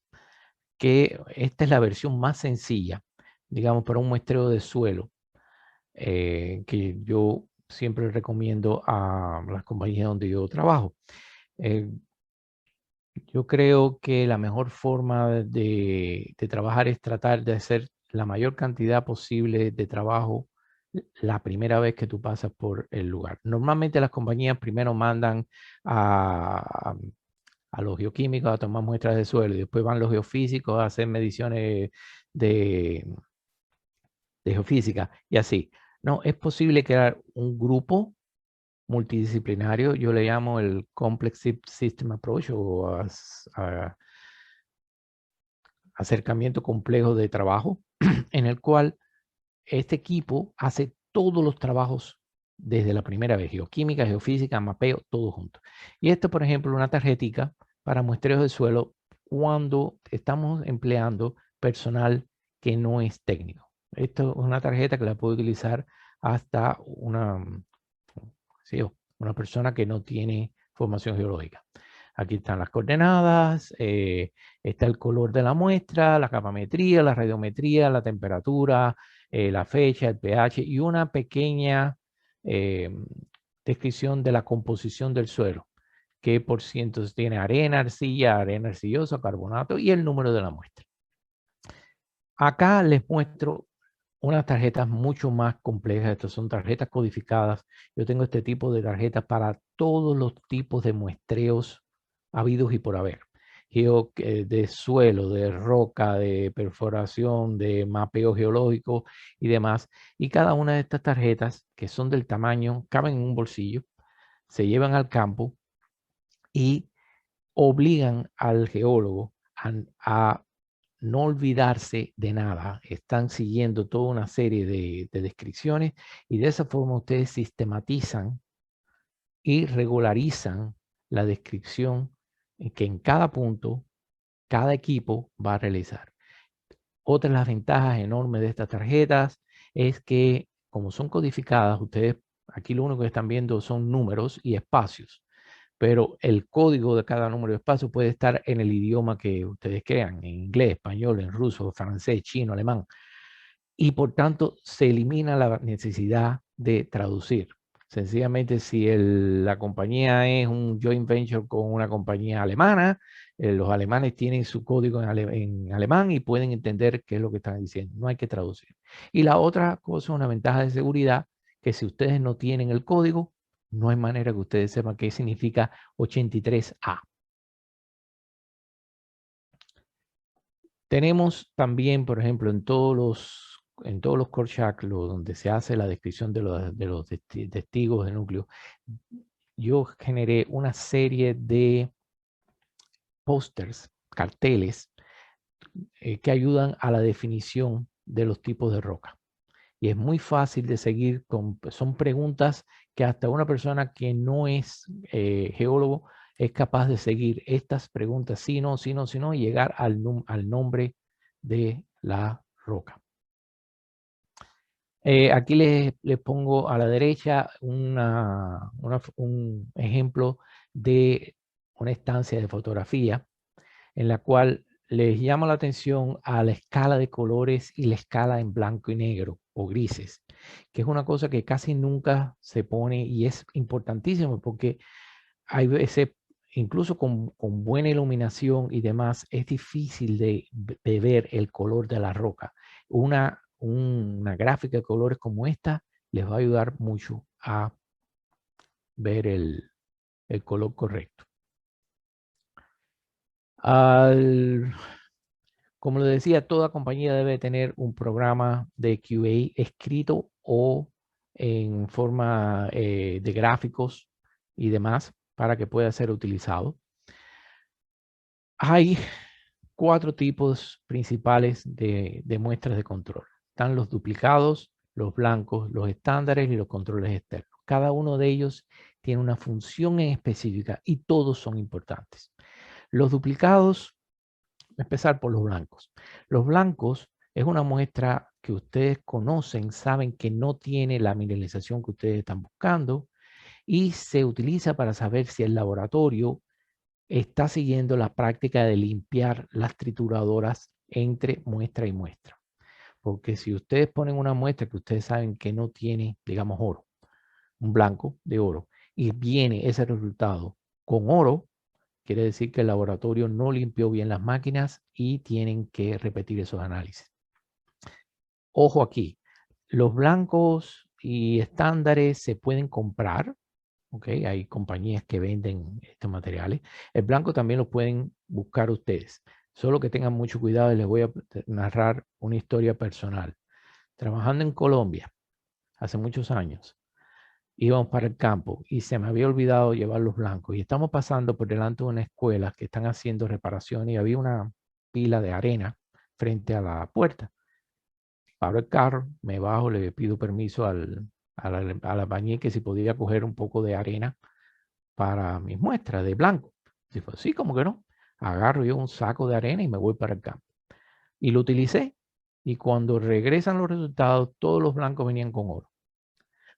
que esta es la versión más sencilla, digamos, para un muestreo de suelo, que yo siempre recomiendo a las compañías donde yo trabajo. Yo creo que la mejor forma de trabajar es tratar de hacer la mayor cantidad posible de trabajo la primera vez que tú pasas por el lugar. Normalmente las compañías primero mandan a los geoquímicos a tomar muestras de suelo y después van los geofísicos a hacer mediciones de geofísica y así. No, es posible crear un grupo multidisciplinario, yo le llamo el Complex System Approach o acercamiento complejo de trabajo, en el cual este equipo hace todos los trabajos desde la primera vez: geoquímica, geofísica, mapeo, todo junto. Y esto, por ejemplo, una tarjetica para muestreos de suelo cuando estamos empleando personal que no es técnico. Esto es una tarjeta que la puede utilizar hasta una persona que no tiene formación geológica. Aquí están las coordenadas, está el color de la muestra, la capametría, la radiometría, la temperatura, la fecha, el pH y una pequeña descripción de la composición del suelo, qué por ciento tiene arena, arcilla, arena arcillosa, carbonato y el número de la muestra. Acá les muestro unas tarjetas mucho más complejas. Estas son tarjetas codificadas. Yo tengo este tipo de tarjetas para todos los tipos de muestreos habidos y por haber. De suelo, de roca, de perforación, de mapeo geológico y demás. Y cada una de estas tarjetas, que son del tamaño, caben en un bolsillo, se llevan al campo y obligan al geólogo a no olvidarse de nada. Están siguiendo toda una serie de descripciones y de esa forma ustedes sistematizan y regularizan la descripción que en cada punto cada equipo va a realizar. Otra de las ventajas enormes de estas tarjetas es que como son codificadas, ustedes aquí lo único que están viendo son números y espacios, pero el código de cada número de espacio puede estar en el idioma que ustedes crean, en inglés, español, en ruso, francés, chino, alemán. Y por tanto, se elimina la necesidad de traducir. Sencillamente, si la compañía es un joint venture con una compañía alemana, los alemanes tienen su código en alemán y pueden entender qué es lo que están diciendo. No hay que traducir. Y la otra cosa, una ventaja de seguridad, que si ustedes no tienen el código, no hay manera que ustedes sepan qué significa 83A. Tenemos también, por ejemplo, en todos los core shack, donde se hace la descripción de los testigos de núcleo, yo generé una serie de pósters, carteles, que ayudan a la definición de los tipos de roca. Y es muy fácil de seguir, son preguntas que hasta una persona que no es geólogo es capaz de seguir estas preguntas, sí, no, sí, no, sí, no, y llegar al nombre de la roca. Aquí les pongo a la derecha un ejemplo de una estancia de fotografía en la cual les llama la atención a la escala de colores y la escala en blanco y negro o grises, que es una cosa que casi nunca se pone y es importantísimo porque hay veces, incluso con buena iluminación y demás, es difícil de ver el color de la roca. Una gráfica de colores como esta les va a ayudar mucho a ver el color correcto. Como les decía, toda compañía debe tener un programa de QA escrito o en forma de gráficos y demás para que pueda ser utilizado. Hay 4 tipos principales de muestras de control. Están los duplicados, los blancos, los estándares y los controles externos. Cada uno de ellos tiene una función en específica y todos son importantes. Los duplicados, empezar por los blancos. Los blancos es una muestra que ustedes conocen, saben que no tiene la mineralización que ustedes están buscando y se utiliza para saber si el laboratorio está siguiendo la práctica de limpiar las trituradoras entre muestra y muestra. Porque si ustedes ponen una muestra que ustedes saben que no tiene, digamos, oro, un blanco de oro, y viene ese resultado con oro, quiere decir que el laboratorio no limpió bien las máquinas y tienen que repetir esos análisis. Ojo aquí, los blancos y estándares se pueden comprar. Okay, hay compañías que venden estos materiales. El blanco también lo pueden buscar ustedes. Solo que tengan mucho cuidado y les voy a narrar una historia personal. Trabajando en Colombia, hace muchos años, íbamos para el campo y se me había olvidado llevar los blancos. Y estamos pasando por delante de una escuela que están haciendo reparaciones y había una pila de arena frente a la puerta. Paro el carro, me bajo, le pido permiso al albañil que si podía coger un poco de arena para mis muestras de blanco. Dijo, sí, como que no. Agarro yo un saco de arena y me voy para el campo. Y lo utilicé. Y cuando regresan los resultados, todos los blancos venían con oro.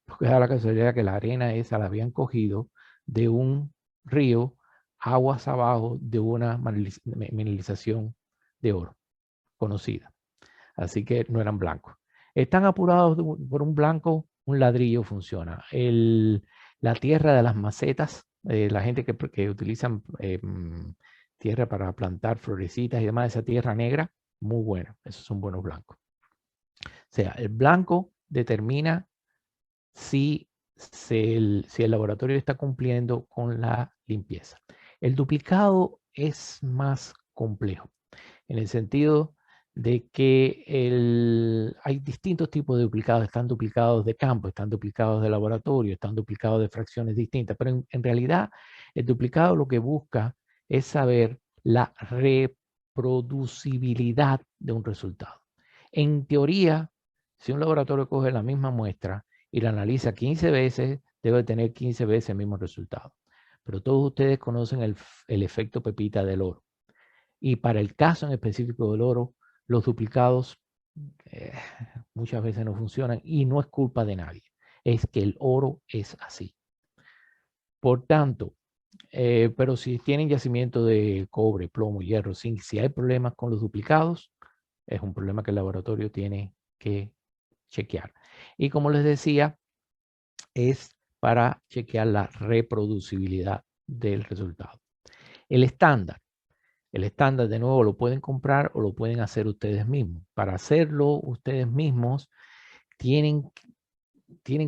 Porque da la casualidad que la arena esa la habían cogido de un río, aguas abajo de una mineralización de oro conocida. Así que no eran blancos. Están apurados por un blanco, un ladrillo funciona. La tierra de las macetas la gente que utilizan tierra para plantar florecitas y demás, esa tierra negra, muy buena. Esos son buenos blancos. O sea, el blanco determina si el laboratorio está cumpliendo con la limpieza. El duplicado es más complejo, en el sentido de que hay distintos tipos de duplicados. Están duplicados de campo, están duplicados de laboratorio, están duplicados de fracciones distintas, pero en realidad el duplicado lo que busca es saber la reproducibilidad de un resultado. En teoría, si un laboratorio coge la misma muestra y la analiza 15 veces, debe tener 15 veces el mismo resultado. Pero todos ustedes conocen el efecto pepita del oro. Y para el caso en específico del oro, los duplicados muchas veces no funcionan y no es culpa de nadie. Es que el oro es así. Por tanto, pero si tienen yacimiento de cobre, plomo, hierro, zinc, si hay problemas con los duplicados, es un problema que el laboratorio tiene que chequear. Y como les decía, es para chequear la reproducibilidad del resultado. El estándar de nuevo lo pueden comprar o lo pueden hacer ustedes mismos. Para hacerlo ustedes mismos tienen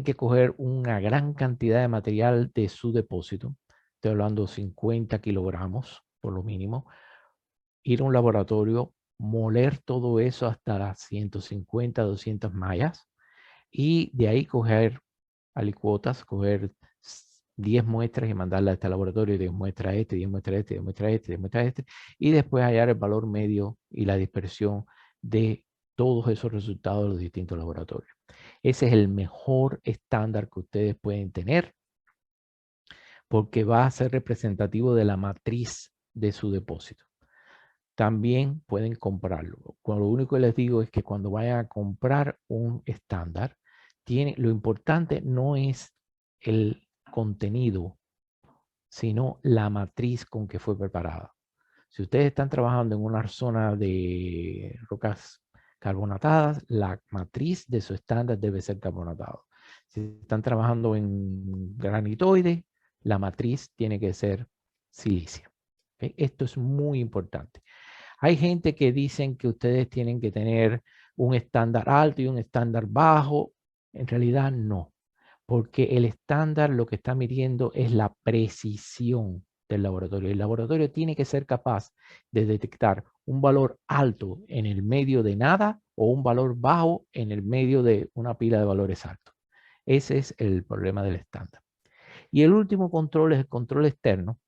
que coger una gran cantidad de material de su depósito. Estoy hablando 50 kilogramos por lo mínimo. Ir a un laboratorio, moler todo eso hasta las 150, 200 mallas y de ahí coger alicuotas, coger 10 muestras y mandarlas a este laboratorio, 10 muestras a este, 10 muestras a este, 10 muestras a este, 10 muestras a este, y después hallar el valor medio y la dispersión de todos esos resultados de los distintos laboratorios. Ese es el mejor estándar que ustedes pueden tener porque va a ser representativo de la matriz de su depósito. También pueden comprarlo. Lo único que les digo es que cuando vayan a comprar un estándar, lo importante no es el contenido, sino la matriz con que fue preparada. Si ustedes están trabajando en una zona de rocas carbonatadas, la matriz de su estándar debe ser carbonatado. Si están trabajando en granitoide, la matriz tiene que ser silicio. ¿Okay? Esto es muy importante. Hay gente que dicen que ustedes tienen que tener un estándar alto y un estándar bajo. En realidad no, porque el estándar lo que está midiendo es la precisión del laboratorio. El laboratorio tiene que ser capaz de detectar un valor alto en el medio de nada o un valor bajo en el medio de una pila de valores altos. Ese es el problema del estándar. Y el último control es el control externo,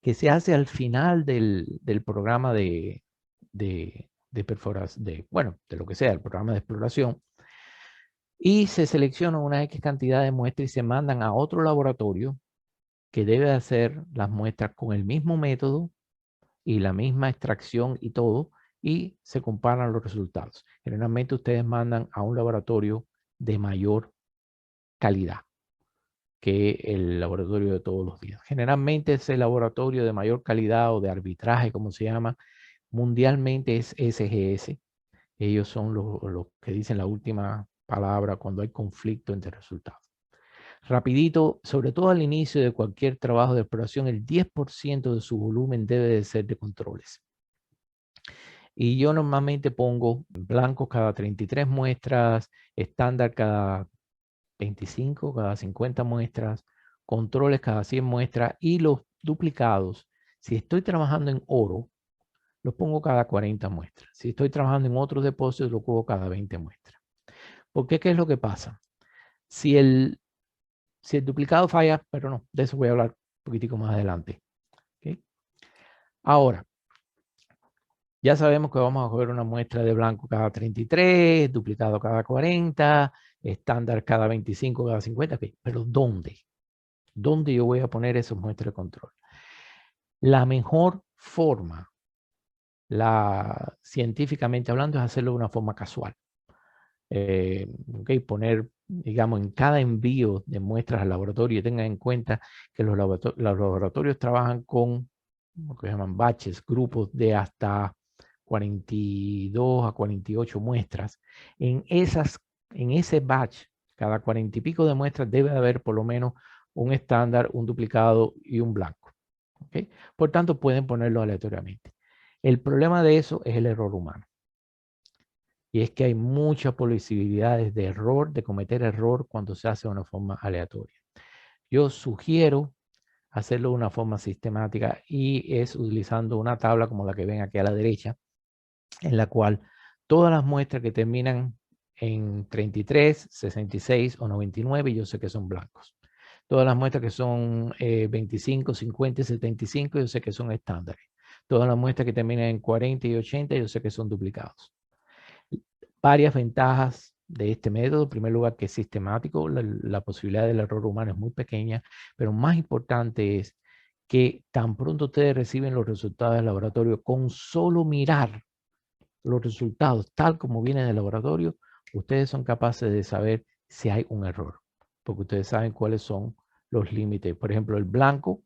que se hace al final del programa de perforación, de lo que sea, el programa de exploración, y se selecciona una X cantidad de muestras y se mandan a otro laboratorio que debe hacer las muestras con el mismo método y la misma extracción y todo, y se comparan los resultados. Generalmente ustedes mandan a un laboratorio de mayor calidad que el laboratorio de todos los días. Generalmente ese laboratorio de mayor calidad o de arbitraje, como se llama, mundialmente es SGS. Ellos son los que dicen la última palabra cuando hay conflicto entre resultados. Rapidito, sobre todo al inicio de cualquier trabajo de exploración, el 10% de su volumen debe de ser de controles. Y yo normalmente pongo blancos cada 33 muestras, estándar cada 25, cada 50 muestras, controles cada 100 muestras y los duplicados. Si estoy trabajando en oro, los pongo cada 40 muestras. Si estoy trabajando en otros depósitos, lo pongo cada 20 muestras. ¿Por qué? ¿Qué es lo que pasa? Si el duplicado falla, pero no, de eso voy a hablar un poquitico más adelante. ¿Okay? Ahora, ya sabemos que vamos a coger una muestra de blanco cada 33, duplicado cada 40, estándar cada 25, cada 50. ¿Okay? Pero ¿dónde? ¿Dónde yo voy a poner esas muestras de control? La mejor forma, científicamente hablando, es hacerlo de una forma casual. Okay, poner, digamos, en cada envío de muestras al laboratorio, tengan en cuenta que los laboratorios trabajan con lo que llaman batches, grupos de hasta 42 a 48 muestras. En ese batch, cada 40 y pico de muestras debe haber por lo menos un estándar, un duplicado y un blanco. ¿Okay? Por tanto, pueden ponerlo aleatoriamente. El problema de eso es el error humano. Y es que hay muchas posibilidades de error, de cometer error cuando se hace de una forma aleatoria. Yo sugiero hacerlo de una forma sistemática y es utilizando una tabla como la que ven aquí a la derecha, en la cual todas las muestras que terminan en 33, 66 o 99, yo sé que son blancos. Todas las muestras que son 25, 50 y 75, yo sé que son estándares. Todas las muestras que terminan en 40 y 80, yo sé que son duplicados. Varias ventajas de este método. En primer lugar, que es sistemático. La posibilidad del error humano es muy pequeña, pero más importante es que tan pronto ustedes reciben los resultados del laboratorio, con solo mirar los resultados tal como vienen del laboratorio, ustedes son capaces de saber si hay un error, porque ustedes saben cuáles son los límites. Por ejemplo, el blanco,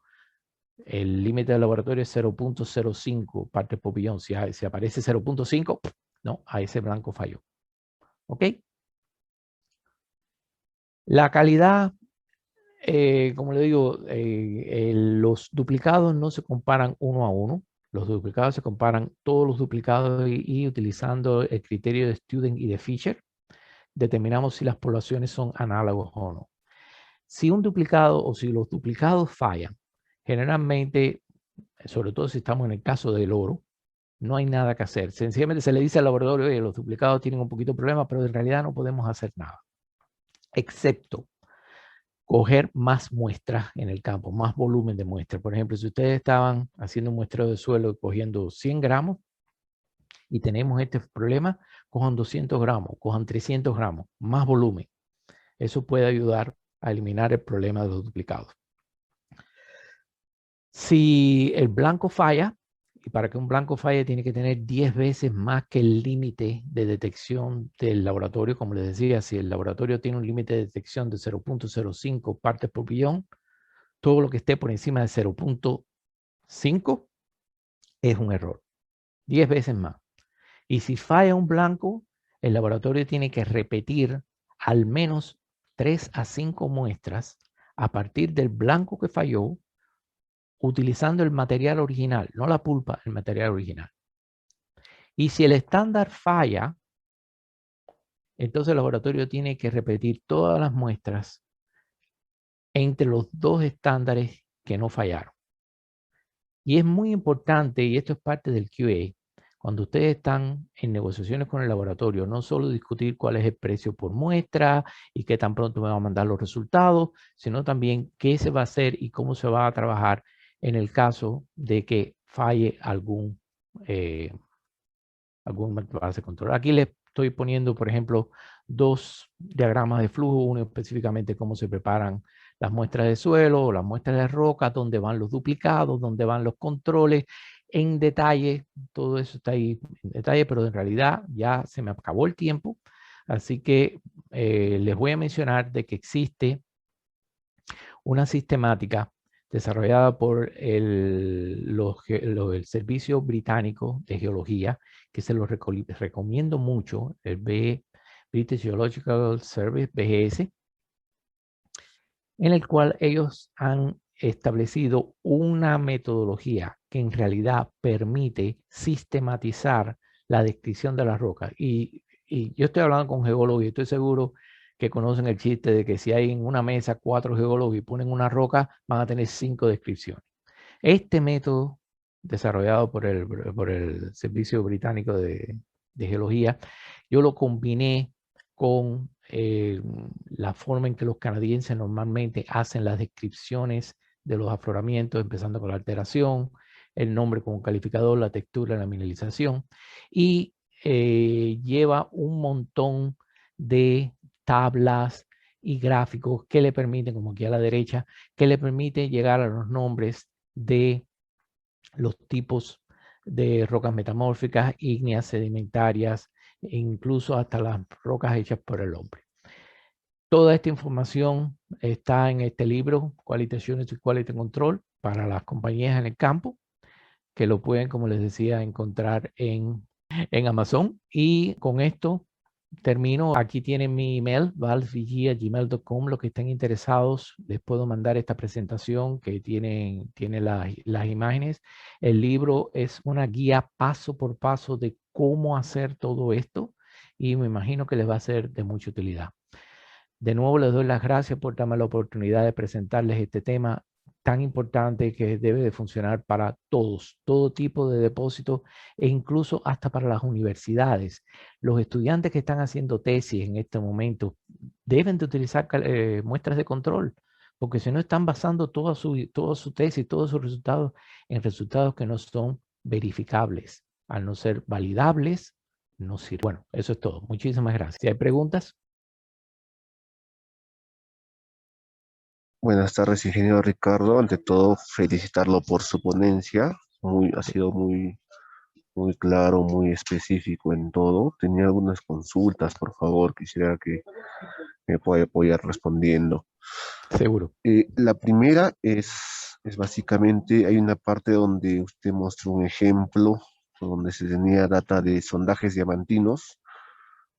el límite del laboratorio es 0.05 partes por billón. Si aparece 0.5, no, a ese blanco falló. ¿Ok? La calidad, como le digo, los duplicados no se comparan uno a uno. Los duplicados se comparan todos los duplicados y utilizando el criterio de Student y de Fisher, determinamos si las poblaciones son análogos o no. Si un duplicado o si los duplicados fallan, generalmente, sobre todo si estamos en el caso del oro, no hay nada que hacer. Sencillamente se le dice al laboratorio, oye, los duplicados tienen un poquito de problema, pero en realidad no podemos hacer nada, excepto coger más muestras en el campo, más volumen de muestras. Por ejemplo, si ustedes estaban haciendo un muestreo de suelo cogiendo 100 gramos y tenemos este problema, cojan 200 gramos, cojan 300 gramos, más volumen. Eso puede ayudar a eliminar el problema de los duplicados. Si el blanco falla, y para que un blanco falle tiene que tener 10 veces más que el límite de detección del laboratorio, como les decía, si el laboratorio tiene un límite de detección de 0.05 partes por billón, todo lo que esté por encima de 0.5 es un error. 10 veces más. Y si falla un blanco, el laboratorio tiene que repetir al menos 3 a 5 muestras a partir del blanco que falló, utilizando el material original, no la pulpa, el material original. Y si el estándar falla, entonces el laboratorio tiene que repetir todas las muestras entre los dos estándares que no fallaron. Y es muy importante, y esto es parte del QA, cuando ustedes están en negociaciones con el laboratorio, no solo discutir cuál es el precio por muestra y qué tan pronto me va a mandar los resultados, sino también qué se va a hacer y cómo se va a trabajar en el caso de que falle algún base de control. Aquí les estoy poniendo, por ejemplo, dos diagramas de flujo, uno específicamente cómo se preparan las muestras de suelo o las muestras de roca, dónde van los duplicados, dónde van los controles, en detalle, todo eso está ahí en detalle, pero en realidad ya se me acabó el tiempo, así que les voy a mencionar de que existe una sistemática desarrollada por el Servicio Británico de Geología, que se lo recomiendo mucho, el British Geological Service, BGS, en el cual ellos han establecido una metodología que en realidad permite sistematizar la descripción de las rocas. Y yo estoy hablando con geólogos y estoy seguro que conocen el chiste de que si hay en una mesa 4 geólogos y ponen una roca, van a tener 5 descripciones. Este método, desarrollado por el Servicio Británico de Geología, yo lo combiné con la forma en que los canadienses normalmente hacen las descripciones de los afloramientos, empezando con la alteración, el nombre como calificador, la textura, la mineralización, y lleva un montón de tablas y gráficos que le permiten, como aquí a la derecha, que le permite llegar a los nombres de los tipos de rocas metamórficas, ígneas, sedimentarias, e incluso hasta las rocas hechas por el hombre. Toda esta información está en este libro, Quality Assurance y Quality Control, para las compañías en el campo, que lo pueden, como les decía, encontrar en Amazon. Y con esto termino. Aquí tienen mi email, valsvg@gmail.com. Los que estén interesados, les puedo mandar esta presentación que tiene las imágenes. El libro es una guía paso por paso de cómo hacer todo esto y me imagino que les va a ser de mucha utilidad. De nuevo, les doy las gracias por darme la oportunidad de presentarles este tema tan importante que debe de funcionar para todos, todo tipo de depósitos e incluso hasta para las universidades. Los estudiantes que están haciendo tesis en este momento deben de utilizar muestras de control, porque si no están basando toda su tesis, todos sus resultados en resultados que no son verificables. Al no ser validables, no sirve. Bueno, eso es todo. Muchísimas gracias. Si hay preguntas. Buenas tardes, ingeniero Ricardo. Ante todo, felicitarlo por su ponencia. Ha sido muy claro, muy específico en todo. Tenía algunas consultas, por favor, quisiera que me pueda apoyar respondiendo. Seguro. La primera es básicamente, hay una parte donde usted mostró un ejemplo donde se tenía data de sondajes diamantinos,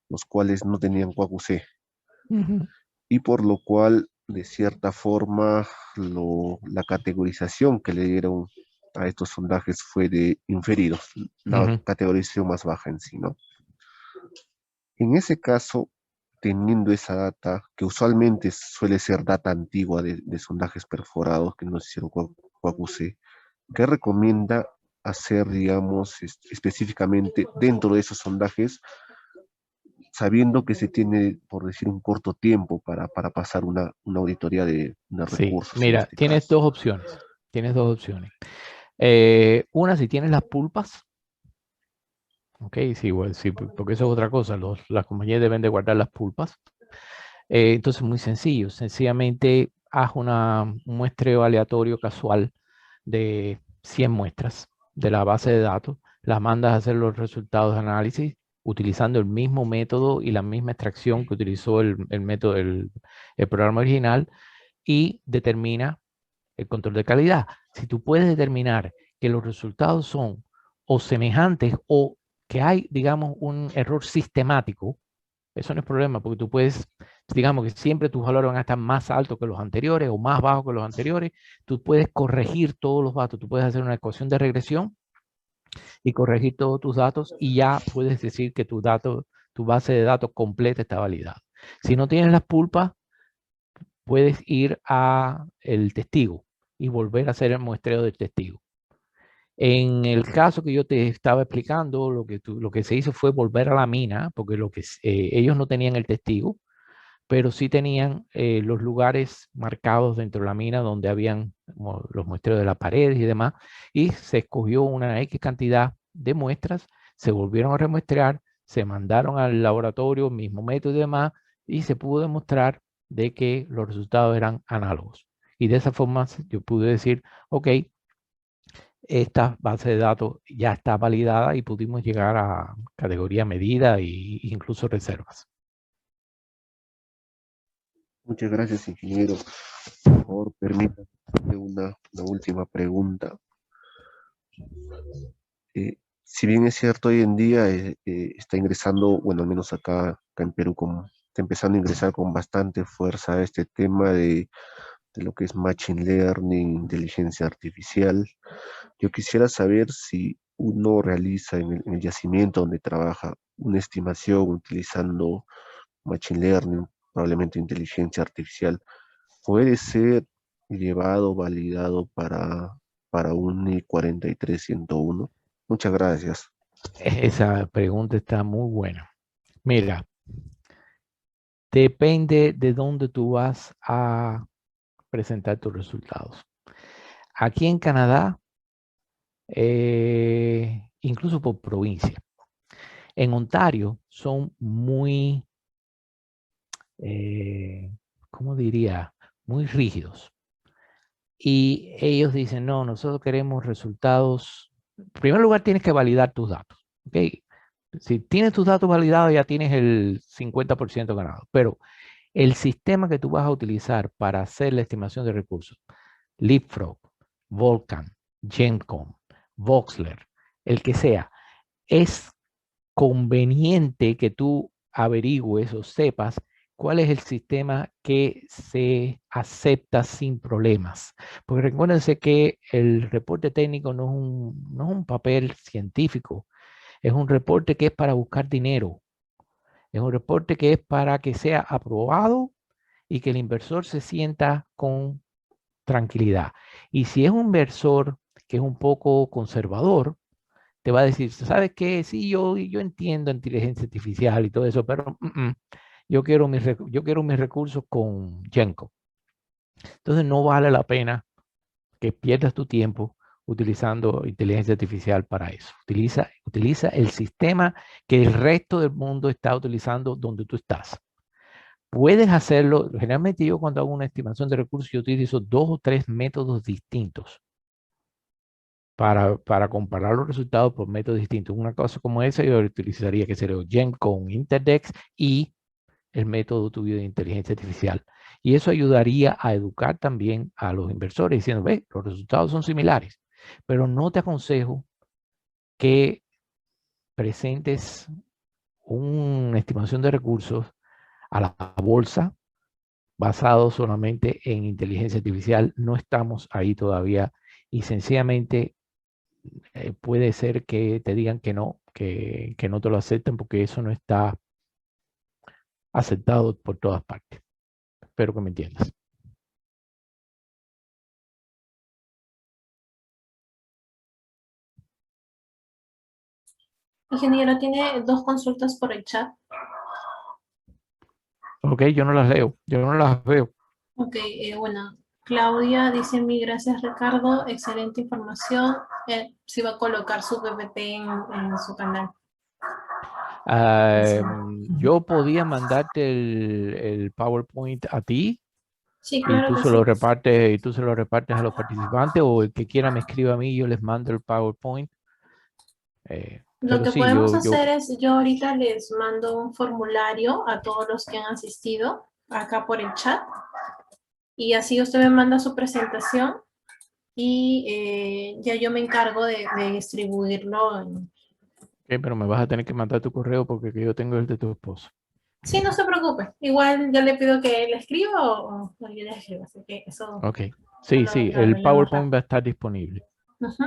los cuales no tenían QAQC, Ujú, y por lo cual, de cierta forma, la categorización que le dieron a estos sondajes fue de inferidos, la ujú. categorización más baja en sí, ¿no? En ese caso, teniendo esa data, que usualmente suele ser data antigua de sondajes perforados que no se hicieron QAQC, ¿qué recomienda hacer, digamos, específicamente dentro de esos sondajes, sabiendo que se tiene, por decir, un corto tiempo para pasar una auditoría de Sí, recursos en mira, este tienes caso? dos opciones. Tienes dos opciones. Una, si tienes las pulpas, ok, sí, bueno, sí, porque eso es otra cosa. Las compañías deben de guardar las pulpas. Entonces, muy sencillo. Sencillamente, haz un muestreo aleatorio casual de 100 muestras de la base de datos. Las mandas a hacer los resultados de análisis utilizando el mismo método y la misma extracción que utilizó el método, el programa original y determina el control de calidad. Si tú puedes determinar que los resultados son o semejantes o que hay, digamos, un error sistemático, eso no es problema, porque tú puedes, digamos que siempre tus valores van a estar más altos que los anteriores o más bajos que los anteriores, tú puedes corregir todos los datos, tú puedes hacer una ecuación de regresión y corregir todos tus datos y ya puedes decir que tu base de datos completa está validada. Si no tienes las pulpas, puedes ir a el testigo y volver a hacer el muestreo del testigo. En el caso que yo te estaba explicando, lo que se hizo fue volver a la mina, porque ellos no tenían el testigo, pero sí tenían los lugares marcados dentro de la mina donde habían los muestreos de las paredes y demás, y se escogió una X cantidad de muestras, se volvieron a remuestrear, se mandaron al laboratorio, mismo método y demás, y se pudo demostrar de que los resultados eran análogos. Y de esa forma yo pude decir, ok, esta base de datos ya está validada y pudimos llegar a categoría medida e incluso reservas. Muchas gracias, ingeniero. Por favor, permítame hacerle una última pregunta. Si bien es cierto, hoy en día está ingresando, bueno, al menos acá en Perú, está empezando a ingresar con bastante fuerza este tema de lo que es Machine Learning, inteligencia artificial. Yo quisiera saber si uno realiza en el yacimiento donde trabaja una estimación utilizando Machine Learning, probablemente inteligencia artificial, puede ser llevado, validado para un I 43101. Muchas gracias. Esa pregunta está muy buena. Mira, depende de dónde tú vas a presentar tus resultados. Aquí en Canadá, incluso por provincia, en Ontario son muy, ¿cómo diría? Muy rígidos. Y ellos dicen, no, nosotros queremos resultados. En primer lugar, tienes que validar tus datos. ¿Ok? Si tienes tus datos validados, ya tienes el 50% ganado. Pero el sistema que tú vas a utilizar para hacer la estimación de recursos, Leapfrog, Volcan, GenCom, Voxler, el que sea, es conveniente que tú averigües o sepas cuál es el sistema que se acepta sin problemas. Porque recuérdense que el reporte técnico no es un papel científico, es un reporte que es para buscar dinero, es un reporte que es para que sea aprobado y que el inversor se sienta con tranquilidad. Y si es un inversor que es un poco conservador, te va a decir, ¿sabes qué? Sí, yo entiendo inteligencia artificial y todo eso, pero yo quiero mis recursos con Genco. Entonces no vale la pena que pierdas tu tiempo utilizando inteligencia artificial para eso. Utiliza el sistema que el resto del mundo está utilizando donde tú estás. Puedes hacerlo, generalmente yo cuando hago una estimación de recursos, yo utilizo 2 o 3 métodos distintos para comparar los resultados por métodos distintos. Una cosa como esa yo utilizaría que sería Gen con Interdex y el método tuyo de inteligencia artificial. Y eso ayudaría a educar también a los inversores diciendo, ve, los resultados son similares, pero no te aconsejo que presentes una estimación de recursos a la bolsa basado solamente en inteligencia artificial. No estamos ahí todavía y sencillamente puede ser que te digan que no te lo acepten porque eso no está aceptado por todas partes. Espero que me entiendas. Ingeniero, tiene dos consultas por el chat. Ok, yo no las leo, yo no las veo. Ok, bueno, Claudia dice mil gracias Ricardo, excelente información. Sí va a colocar su PPT en su canal. Yo podía mandarte el PowerPoint a ti Sí, y claro que sí. tú se lo repartes a los participantes o el que quiera me escriba a mí y yo les mando el PowerPoint. Lo Pero que sí, podemos hacer es, yo ahorita les mando un formulario a todos los que han asistido acá por el chat y así usted me manda su presentación y ya yo me encargo de distribuirlo. pero me vas a tener que mandar tu correo porque yo tengo el de tu esposo. Sí, no se preocupe. Igual yo le pido que él escriba o yo le escribo, así que eso Ok, sí, sí, lo el arreglamos PowerPoint rápido. va a estar disponible. Ujú.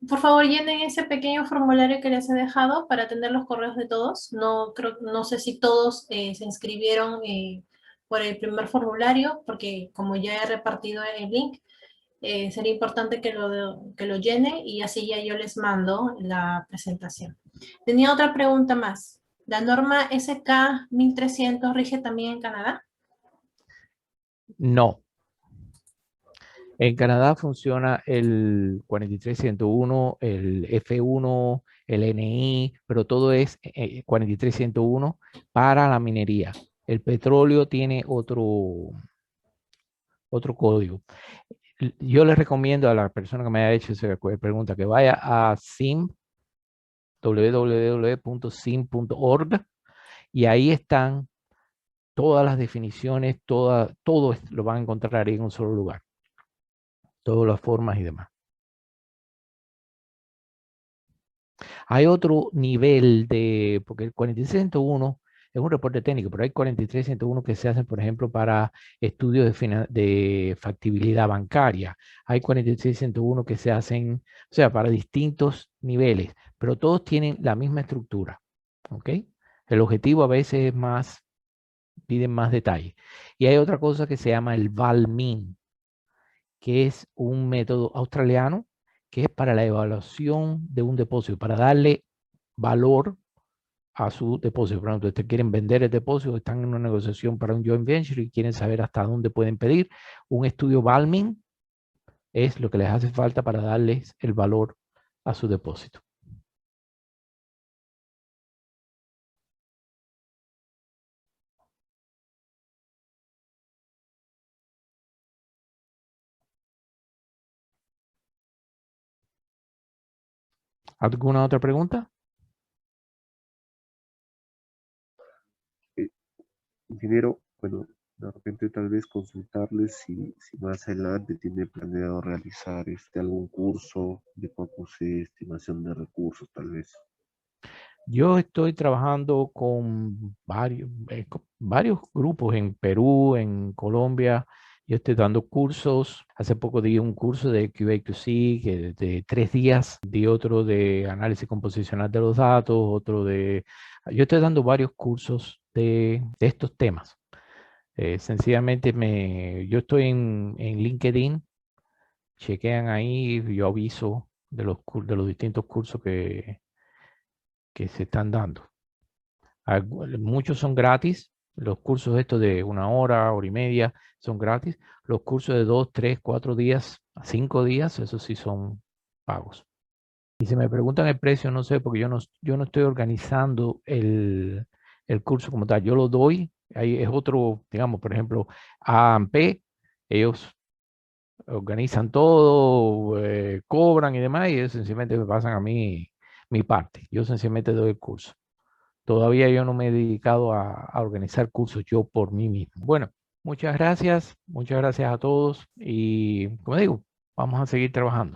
Por favor, llenen ese pequeño formulario que les he dejado para atender los correos de todos. No sé si todos se inscribieron por el primer formulario, porque como ya he repartido el link, sería importante que lo llenen y así ya yo les mando la presentación. Tenía otra pregunta más. ¿La norma SK 1300 rige también en Canadá? No, en Canadá funciona el 43101, el F1, el NI, pero todo es 43101 para la minería. El petróleo tiene otro código. Yo les recomiendo a la persona que me haya hecho esa pregunta que vaya a www.sim.org y ahí están todas las definiciones, todo lo van a encontrar ahí en un solo lugar, todas las formas y demás. Hay otro nivel porque el 43101 es un reporte técnico, pero hay 43101 que se hacen, por ejemplo, para estudios de factibilidad bancaria. Hay 43101 que se hacen, o sea, para distintos niveles, pero todos tienen la misma estructura. ¿Ok? El objetivo a veces es más, piden más detalle. Y hay otra cosa que se llama el VALMIN, que es un método australiano que es para la evaluación de un depósito, para darle valor a su depósito. Por ejemplo, ustedes quieren vender el depósito, están en una negociación para un joint venture y quieren saber hasta dónde pueden pedir. Un estudio Balmin es lo que les hace falta para darles el valor a su depósito. ¿Alguna otra pregunta? Ingeniero, bueno, de repente tal vez consultarles si más adelante tiene planeado realizar algún curso de cómputo de estimación de recursos, tal vez. Yo estoy trabajando con varios grupos en Perú, en Colombia. Yo estoy dando cursos. Hace poco di un curso de QA/QC que de 3 días, di otro de análisis composicional de los datos, otro de... Yo estoy dando varios cursos de estos temas. Sencillamente yo estoy en LinkedIn, chequean ahí, yo aviso de los distintos cursos que se están dando. Muchos son gratis. Los cursos estos de 1 hora, hora y media son gratis. Los cursos de 2, 3, 4 días, 5 días, esos sí son pagos. Y si me preguntan el precio, no sé, porque yo no estoy organizando el curso como tal. Yo lo doy. Ahí es otro, digamos, por ejemplo, AMP, ellos organizan todo, cobran y demás, y ellos sencillamente me pasan a mí mi parte. Yo sencillamente doy el curso. Todavía yo no me he dedicado a organizar cursos yo por mí mismo. Bueno, muchas gracias a todos y como digo, vamos a seguir trabajando.